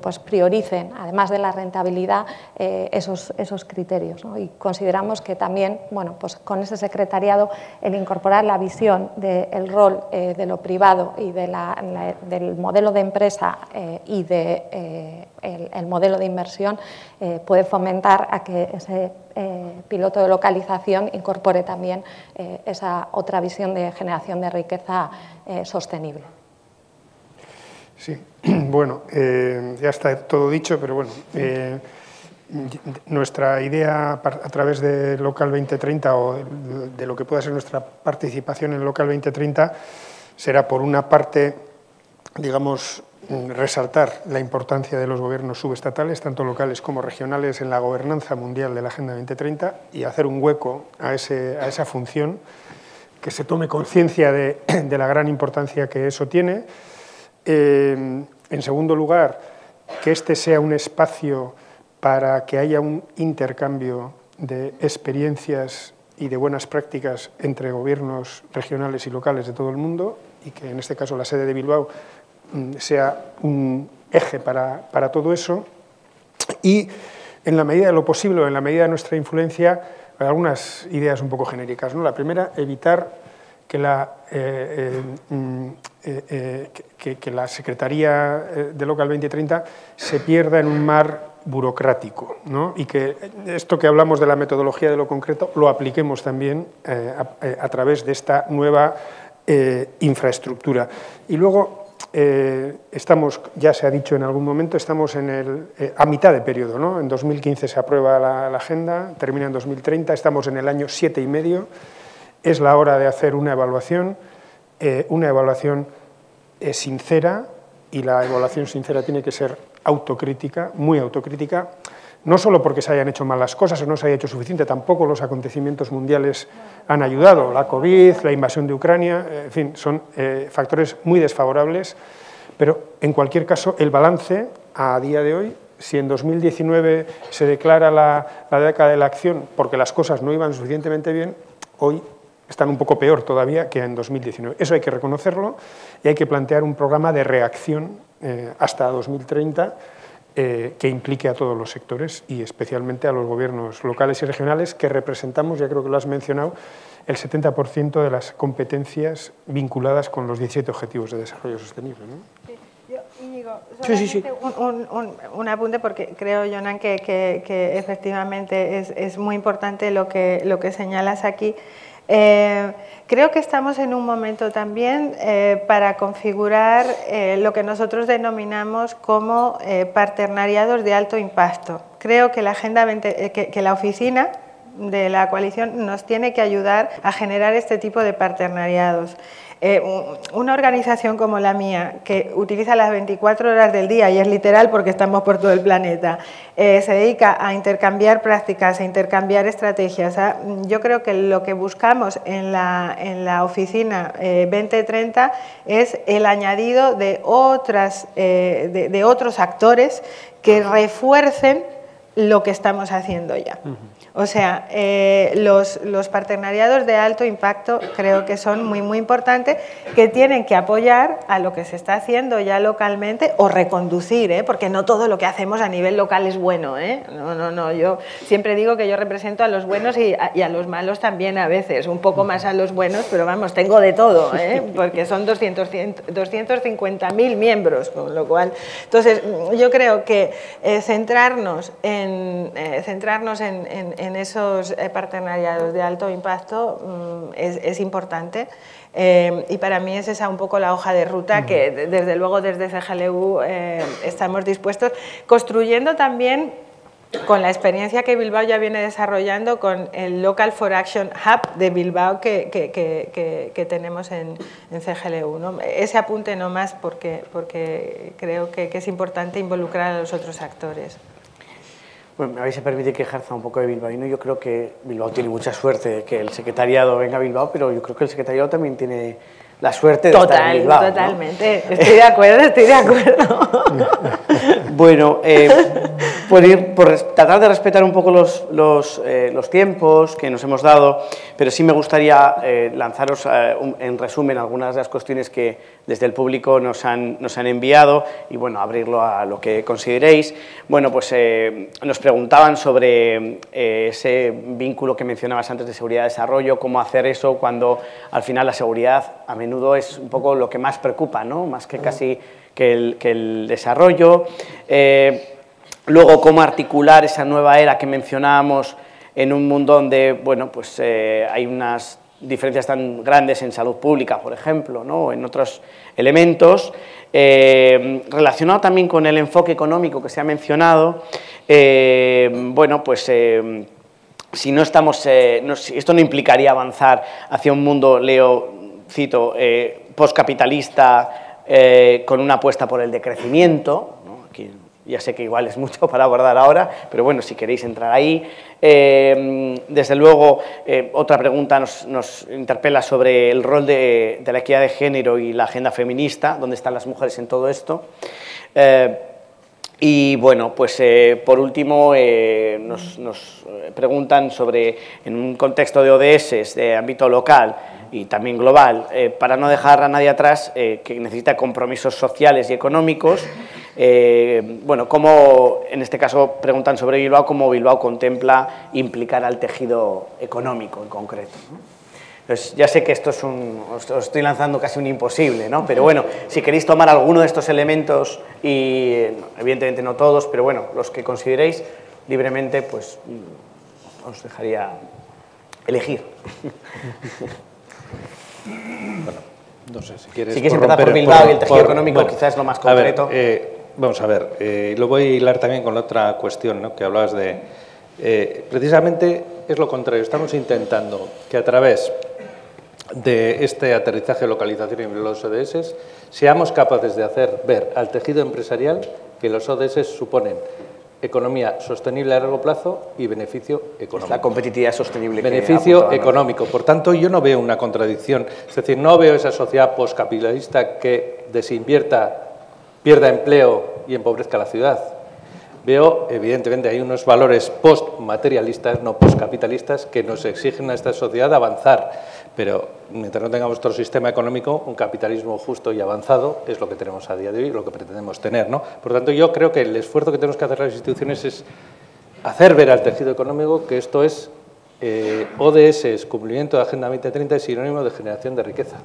pues prioricen, además de la rentabilidad, esos criterios, ¿no? Y consideramos que también, bueno, pues con ese secretariado, el incorporar la visión del rol de lo privado y del modelo de empresa y el modelo de inversión puede fomentar a que ese piloto de localización incorpore también esa otra visión de generación de riqueza sostenible. Sí, bueno, ya está todo dicho, pero bueno, nuestra idea a través de Local 2030 o de lo que pueda ser nuestra participación en Local 2030 será, por una parte, digamos, resaltar la importancia de los gobiernos subestatales, tanto locales como regionales, en la gobernanza mundial de la Agenda 2030 y hacer un hueco a esa función, que se tome conciencia de la gran importancia que eso tiene. En segundo lugar, que este sea un espacio para que haya un intercambio de experiencias y de buenas prácticas entre gobiernos regionales y locales de todo el mundo, y que en este caso la sede de Bilbao sea un eje para todo eso. Y en la medida de lo posible, o en la medida de nuestra influencia, algunas ideas un poco genéricas, ¿no? La primera, evitar que la Secretaría de Local 2030 se pierda en un mar burocrático, ¿no? Y que esto que hablamos de la metodología de lo concreto lo apliquemos también a través de esta nueva infraestructura. Y luego estamos, ya se ha dicho en algún momento, estamos a mitad de periodo, ¿no? En 2015 se aprueba la agenda, termina en 2030, estamos en el año 7,5, es la hora de hacer una evaluación sincera, y la evaluación sincera tiene que ser autocrítica, muy autocrítica, no solo porque se hayan hecho mal las cosas o no se haya hecho suficiente, tampoco los acontecimientos mundiales han ayudado, la COVID, la invasión de Ucrania, en fin, son factores muy desfavorables, pero en cualquier caso el balance a día de hoy si en 2019 se declara la década de la acción porque las cosas no iban suficientemente bien, hoy están un poco peor todavía que en 2019. Eso hay que reconocerlo y hay que plantear un programa de reacción hasta 2030 que implique a todos los sectores y especialmente a los gobiernos locales y regionales que representamos, ya creo que lo has mencionado, el 70% de las competencias vinculadas con los 17 Objetivos de Desarrollo Sostenible, ¿no? Sí. Yo, Íñigo, solamente un apunte porque creo, Jonan, que efectivamente es muy importante lo que señalas aquí. Creo que estamos en un momento también para configurar lo que nosotros denominamos como partenariados de alto impacto. Creo que la Agenda 20, que la oficina de la coalición nos tiene que ayudar a generar este tipo de partenariados. Una organización como la mía, que utiliza las 24 horas del día, y es literal porque estamos por todo el planeta, se dedica a intercambiar prácticas, a intercambiar estrategias. Yo creo que lo que buscamos en la oficina 2030 es el añadido de otros actores que refuercen lo que estamos haciendo ya. O sea, los partenariados de alto impacto creo que son muy importantes, que tienen que apoyar a lo que se está haciendo ya localmente o reconducir, porque no todo lo que hacemos a nivel local es bueno. No, yo siempre digo que yo represento a los buenos y a los malos también a veces, un poco más a los buenos, pero vamos, tengo de todo, porque son 250.000 miembros, con lo cual, entonces yo creo que centrarnos en esos partenariados de alto impacto es importante y para mí es esa un poco la hoja de ruta que desde luego desde CGLU estamos dispuestos, construyendo también con la experiencia que Bilbao ya viene desarrollando con el Local for Action Hub de Bilbao que tenemos en CGLU, ¿no? Ese apunte no más porque creo que es importante involucrar a los otros actores. Bueno, me vais a permitir que ejerza un poco de bilbaíno. Yo creo que Bilbao tiene mucha suerte de que el secretariado venga a Bilbao, pero yo creo que el secretariado también tiene la suerte de estar en Bilbao. Totalmente, ¿no? Estoy de acuerdo. Bueno, por tratar de respetar un poco los tiempos que nos hemos dado, pero sí me gustaría lanzaros en resumen algunas de las cuestiones que desde el público nos han enviado y bueno, abrirlo a lo que consideréis. Bueno, pues nos preguntaban sobre ese vínculo que mencionabas antes de seguridad y desarrollo, cómo hacer eso cuando al final la seguridad a menudo es un poco lo que más preocupa, ¿no? Más que casi que el desarrollo. Luego, cómo articular esa nueva era que mencionábamos en un mundo donde, bueno, pues hay unas diferencias tan grandes en salud pública, por ejemplo, ¿no? En otros elementos, relacionado también con el enfoque económico que se ha mencionado. Bueno, pues si no estamos, esto no implicaría avanzar hacia un mundo, cito, postcapitalista, con una apuesta por el decrecimiento, ¿no? Aquí ya sé que igual es mucho para abordar ahora, pero bueno, si queréis entrar ahí. Desde luego, otra pregunta nos interpela sobre el rol de la equidad de género y la agenda feminista, ¿dónde están las mujeres en todo esto? Y bueno, pues por último nos preguntan sobre, en un contexto de ODS de ámbito local y también global, para no dejar a nadie atrás, que necesita compromisos sociales y económicos. Bueno, cómo, en este caso preguntan sobre Bilbao, cómo Bilbao contempla implicar al tejido económico en concreto, ¿no? Entonces, ya sé que esto os estoy lanzando casi un imposible, ¿no? Pero bueno, si queréis tomar alguno de estos elementos, y evidentemente no todos, pero bueno, los que consideréis libremente, pues os dejaría elegir. Bueno, no sé, si quieres empezar por Bilbao y el tejido económico, bueno, quizás es lo más concreto. A ver, vamos a ver, lo voy a hilar también con la otra cuestión, ¿no? Que hablabas de... precisamente es lo contrario, estamos intentando que a través de este aterrizaje, localización y los ODS seamos capaces de hacer ver al tejido empresarial que los ODS suponen economía sostenible a largo plazo y beneficio económico. Es la competitividad sostenible. Beneficio económico. Por tanto, yo no veo una contradicción. Es decir, no veo esa sociedad postcapitalista que desinvierta, pierda empleo y empobrezca la ciudad. Veo, evidentemente, hay unos valores postmaterialistas, no postcapitalistas, que nos exigen a esta sociedad avanzar, pero mientras no tengamos otro sistema económico, un capitalismo justo y avanzado es lo que tenemos a día de hoy y lo que pretendemos tener, ¿no? Por lo tanto, yo creo que el esfuerzo que tenemos que hacer las instituciones es hacer ver al tejido económico que esto es ODS, es cumplimiento de Agenda 2030, es sinónimo de generación de riqueza.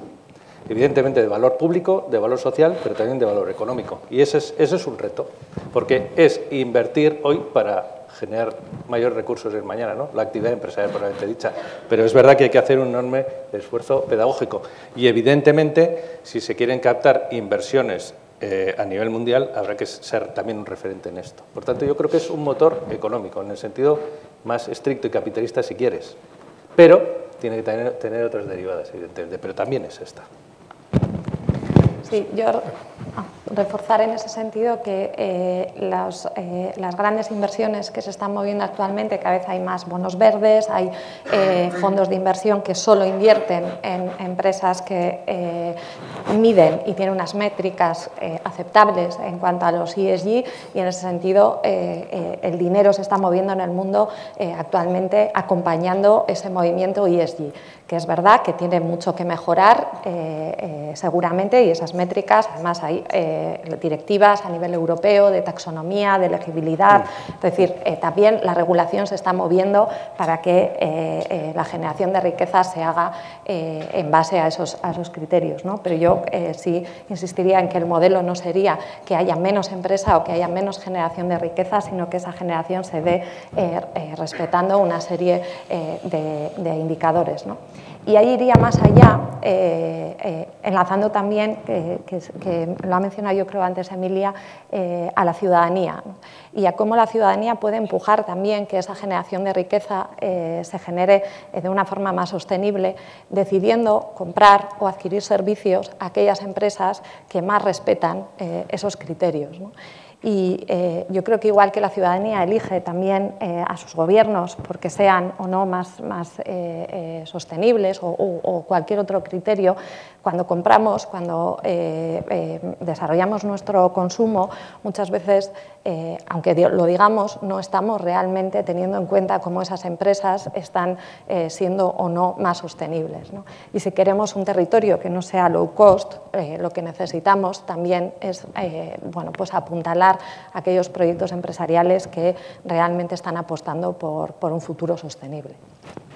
Evidentemente de valor público, de valor social, pero también de valor económico. Y ese es un reto, porque es invertir hoy para generar mayores recursos el mañana, ¿no? La actividad empresarial probablemente dicha. Pero es verdad que hay que hacer un enorme esfuerzo pedagógico. Y evidentemente, si se quieren captar inversiones a nivel mundial, habrá que ser también un referente en esto. Por tanto, yo creo que es un motor económico, en el sentido más estricto y capitalista, si quieres. Pero tiene que tener otras derivadas, evidentemente, pero también es esta. Sí, yo reforzar en ese sentido que las grandes inversiones que se están moviendo actualmente, cada vez hay más bonos verdes, hay fondos de inversión que solo invierten en empresas que miden y tienen unas métricas aceptables en cuanto a los ESG, y en ese sentido el dinero se está moviendo en el mundo actualmente acompañando ese movimiento ESG, que es verdad que tiene mucho que mejorar seguramente, y esas métricas, además hay directivas a nivel europeo de taxonomía, de elegibilidad, es decir, también la regulación se está moviendo para que la generación de riqueza se haga en base a esos criterios, ¿no? Pero yo sí insistiría en que el modelo no sería que haya menos empresa o que haya menos generación de riqueza, sino que esa generación se dé respetando una serie de indicadores, ¿no? Y ahí iría más allá, enlazando también, que lo ha mencionado yo creo antes Emilia, a la ciudadanía, ¿no? Y a cómo la ciudadanía puede empujar también que esa generación de riqueza se genere de una forma más sostenible, decidiendo comprar o adquirir servicios a aquellas empresas que más respetan esos criterios, ¿no? Y yo creo que igual que la ciudadanía elige también a sus gobiernos porque sean o no más sostenibles o cualquier otro criterio, cuando compramos, cuando desarrollamos nuestro consumo, muchas veces, aunque lo digamos, no estamos realmente teniendo en cuenta cómo esas empresas están siendo o no más sostenibles, ¿no? Y si queremos un territorio que no sea low cost, lo que necesitamos también es bueno, pues apuntalar aquellos proyectos empresariales que realmente están apostando por un futuro sostenible.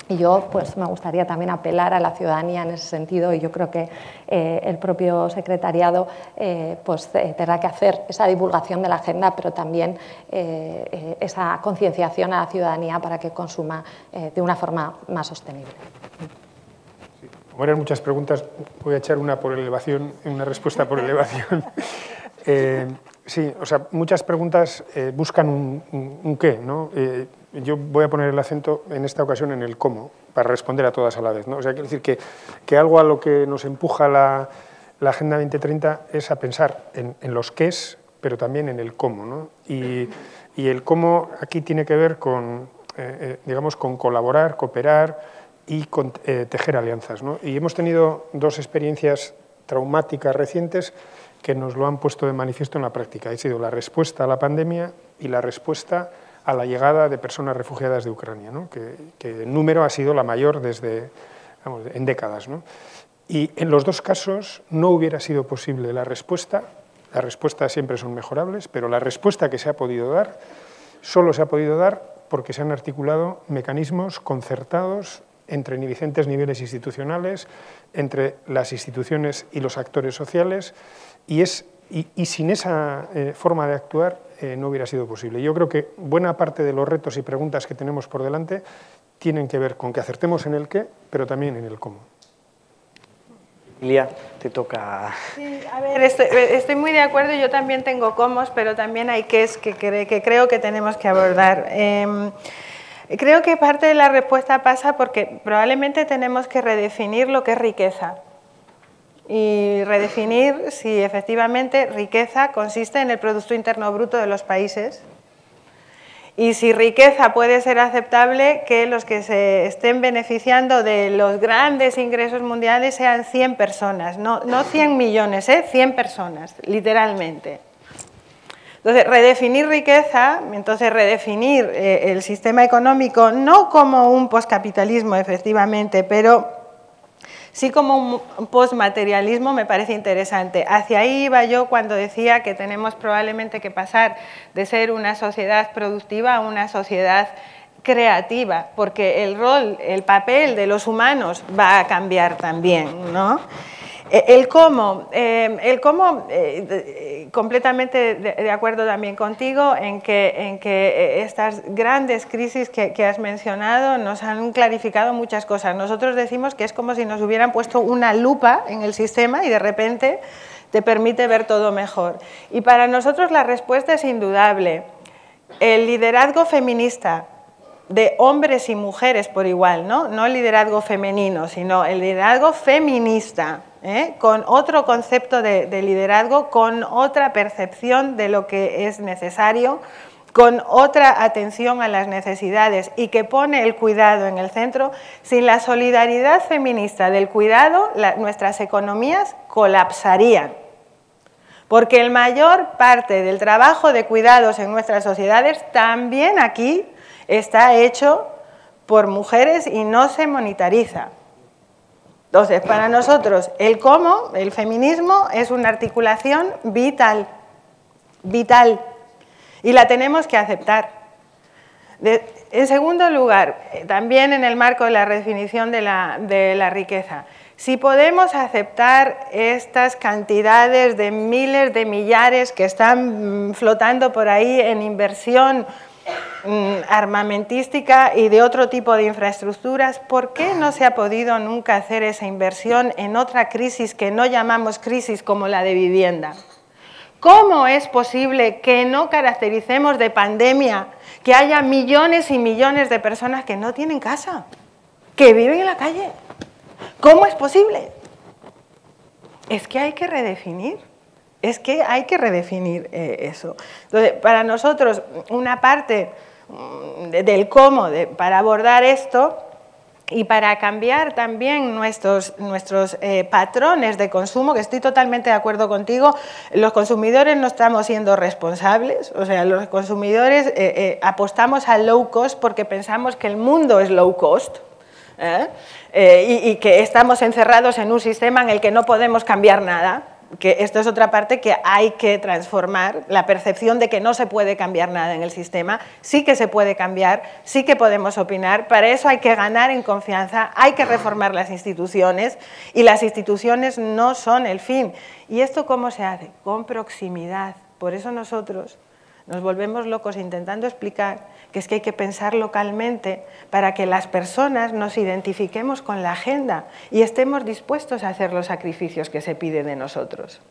Y yo pues, me gustaría también apelar a la ciudadanía en ese sentido, y yo creo que el propio secretariado pues, tendrá que hacer esa divulgación de la agenda, pero también esa concienciación a la ciudadanía para que consuma de una forma más sostenible. Como eran muchas preguntas, voy a echar una por elevación, una respuesta por elevación. Sí, o sea, muchas preguntas buscan un qué, ¿no? Yo voy a poner el acento en esta ocasión en el cómo, para responder a todas a la vez, ¿no? O sea, quiero decir que algo a lo que nos empuja la Agenda 2030 es a pensar en los qués, pero también en el cómo, ¿no? Y el cómo aquí tiene que ver con, digamos, con colaborar, cooperar y con tejer alianzas, ¿no? Y hemos tenido dos experiencias traumáticas recientes que nos lo han puesto de manifiesto en la práctica. Ha sido la respuesta a la pandemia y la respuesta a la llegada de personas refugiadas de Ucrania, ¿no? que el número ha sido la mayor desde, vamos, en décadas, ¿no? Y en los dos casos no hubiera sido posible las respuestas siempre son mejorables, pero la respuesta que se ha podido dar, solo se ha podido dar porque se han articulado mecanismos concertados entre diferentes niveles institucionales, entre las instituciones y los actores sociales, y sin esa forma de actuar no hubiera sido posible. Yo creo que buena parte de los retos y preguntas que tenemos por delante tienen que ver con que acertemos en el qué, pero también en el cómo. Emilia, te toca. Sí, a ver, estoy muy de acuerdo, yo también tengo cómos, pero también hay qués que creo que tenemos que abordar. Creo que parte de la respuesta pasa porque probablemente tenemos que redefinir lo que es riqueza. Y redefinir si efectivamente riqueza consiste en el Producto Interno Bruto de los países, y si riqueza puede ser aceptable que los que se estén beneficiando de los grandes ingresos mundiales sean 100 personas, no 100 millones, 100 personas, literalmente. Entonces, redefinir riqueza, entonces redefinir el sistema económico, no como un poscapitalismo, efectivamente, pero sí como un postmaterialismo, me parece interesante. Hacia ahí iba yo cuando decía que tenemos probablemente que pasar de ser una sociedad productiva a una sociedad creativa, porque el rol, el papel de los humanos va a cambiar también, ¿no? El cómo, completamente de acuerdo también contigo en que estas grandes crisis que has mencionado nos han clarificado muchas cosas. Nosotros decimos que es como si nos hubieran puesto una lupa en el sistema y de repente te permite ver todo mejor. Y para nosotros la respuesta es indudable. El liderazgo feminista de hombres y mujeres por igual, no el liderazgo femenino, sino el liderazgo feminista, con otro concepto de liderazgo, con otra percepción de lo que es necesario, con otra atención a las necesidades y que pone el cuidado en el centro. Sin la solidaridad feminista del cuidado, nuestras economías colapsarían, porque el mayor parte del trabajo de cuidados en nuestras sociedades también aquí está hecho por mujeres y no se monetariza. Entonces, para nosotros, el cómo, el feminismo, es una articulación vital, vital, y la tenemos que aceptar. En segundo lugar, también en el marco de la redefinición de la riqueza, si podemos aceptar estas cantidades de miles de millares que están flotando por ahí en inversión armamentística y de otro tipo de infraestructuras, ¿por qué no se ha podido nunca hacer esa inversión en otra crisis que no llamamos crisis como la de vivienda? ¿Cómo es posible que no caractericemos de pandemia que haya millones y millones de personas que no tienen casa, que viven en la calle? ¿Cómo es posible? Es que hay que redefinir. Es que hay que redefinir eso. Entonces, para nosotros, una parte del cómo para abordar esto y para cambiar también nuestros patrones de consumo, que estoy totalmente de acuerdo contigo, los consumidores no estamos siendo responsables, o sea, los consumidores apostamos al low cost porque pensamos que el mundo es low cost, y que estamos encerrados en un sistema en el que no podemos cambiar nada. Que esto es otra parte que hay que transformar, la percepción de que no se puede cambiar nada en el sistema. Sí que se puede cambiar, sí que podemos opinar, para eso hay que ganar en confianza, hay que reformar las instituciones y las instituciones no son el fin. ¿Y esto cómo se hace? Con proximidad. Por eso nosotros nos volvemos locos intentando explicar que es que hay que pensar localmente para que las personas nos identifiquemos con la agenda y estemos dispuestos a hacer los sacrificios que se piden de nosotros.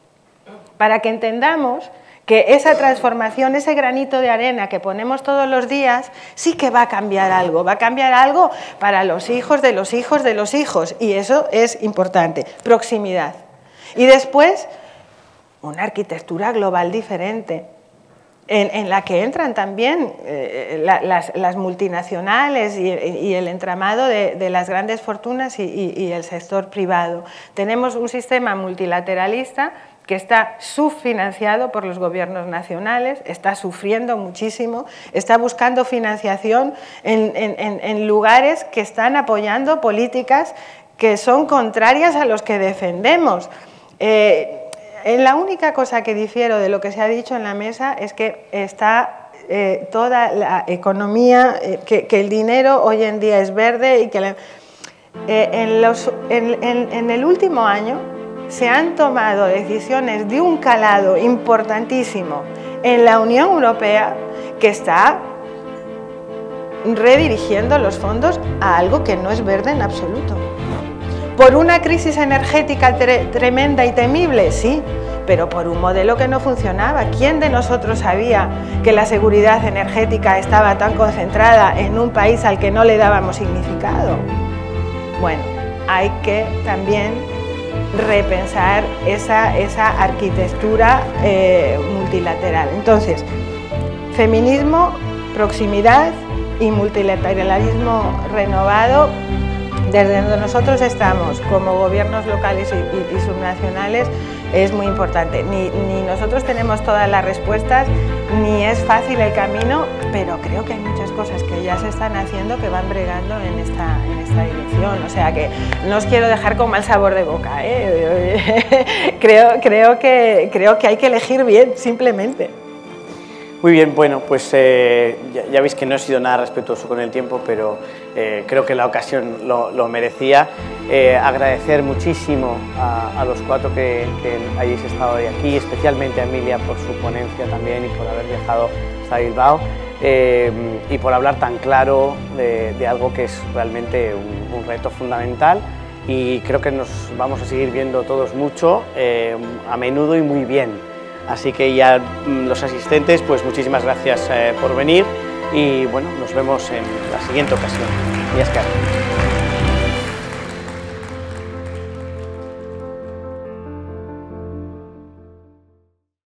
Para que entendamos que esa transformación, ese granito de arena que ponemos todos los días, sí que va a cambiar algo para los hijos de los hijos de los hijos, y eso es importante, proximidad. Y después, una arquitectura global diferente, en la que entran también las multinacionales y el entramado de las grandes fortunas y el sector privado. Tenemos un sistema multilateralista que está subfinanciado por los gobiernos nacionales, está sufriendo muchísimo, está buscando financiación en lugares que están apoyando políticas que son contrarias a los que defendemos. La única cosa que difiero de lo que se ha dicho en la mesa es que está toda la economía, que el dinero hoy en día es verde y que en el último año se han tomado decisiones de un calado importantísimo en la Unión Europea que está redirigiendo los fondos a algo que no es verde en absoluto. ¿Por una crisis energética tremenda y temible? Sí, pero por un modelo que no funcionaba. ¿Quién de nosotros sabía que la seguridad energética estaba tan concentrada en un país al que no le dábamos significado? Bueno, hay que también repensar esa arquitectura multilateral. Entonces, feminismo, proximidad y multilateralismo renovado desde donde nosotros estamos, como gobiernos locales y subnacionales, es muy importante. Ni nosotros tenemos todas las respuestas, ni es fácil el camino, pero creo que hay muchas cosas que ya se están haciendo que van bregando en esta dirección. O sea que no os quiero dejar con mal sabor de boca, ¿eh? creo que hay que elegir bien, simplemente. Muy bien, bueno, pues ya veis que no he sido nada respetuoso con el tiempo, pero creo que la ocasión lo merecía. Agradecer muchísimo a los cuatro que hayáis estado hoy aquí, especialmente a Emilia por su ponencia también y por haber viajado hasta Bilbao y por hablar tan claro de algo que es realmente un reto fundamental. Y creo que nos vamos a seguir viendo todos mucho, a menudo y muy bien. Así que ya los asistentes, pues muchísimas gracias por venir y bueno, nos vemos en la siguiente ocasión. Y es que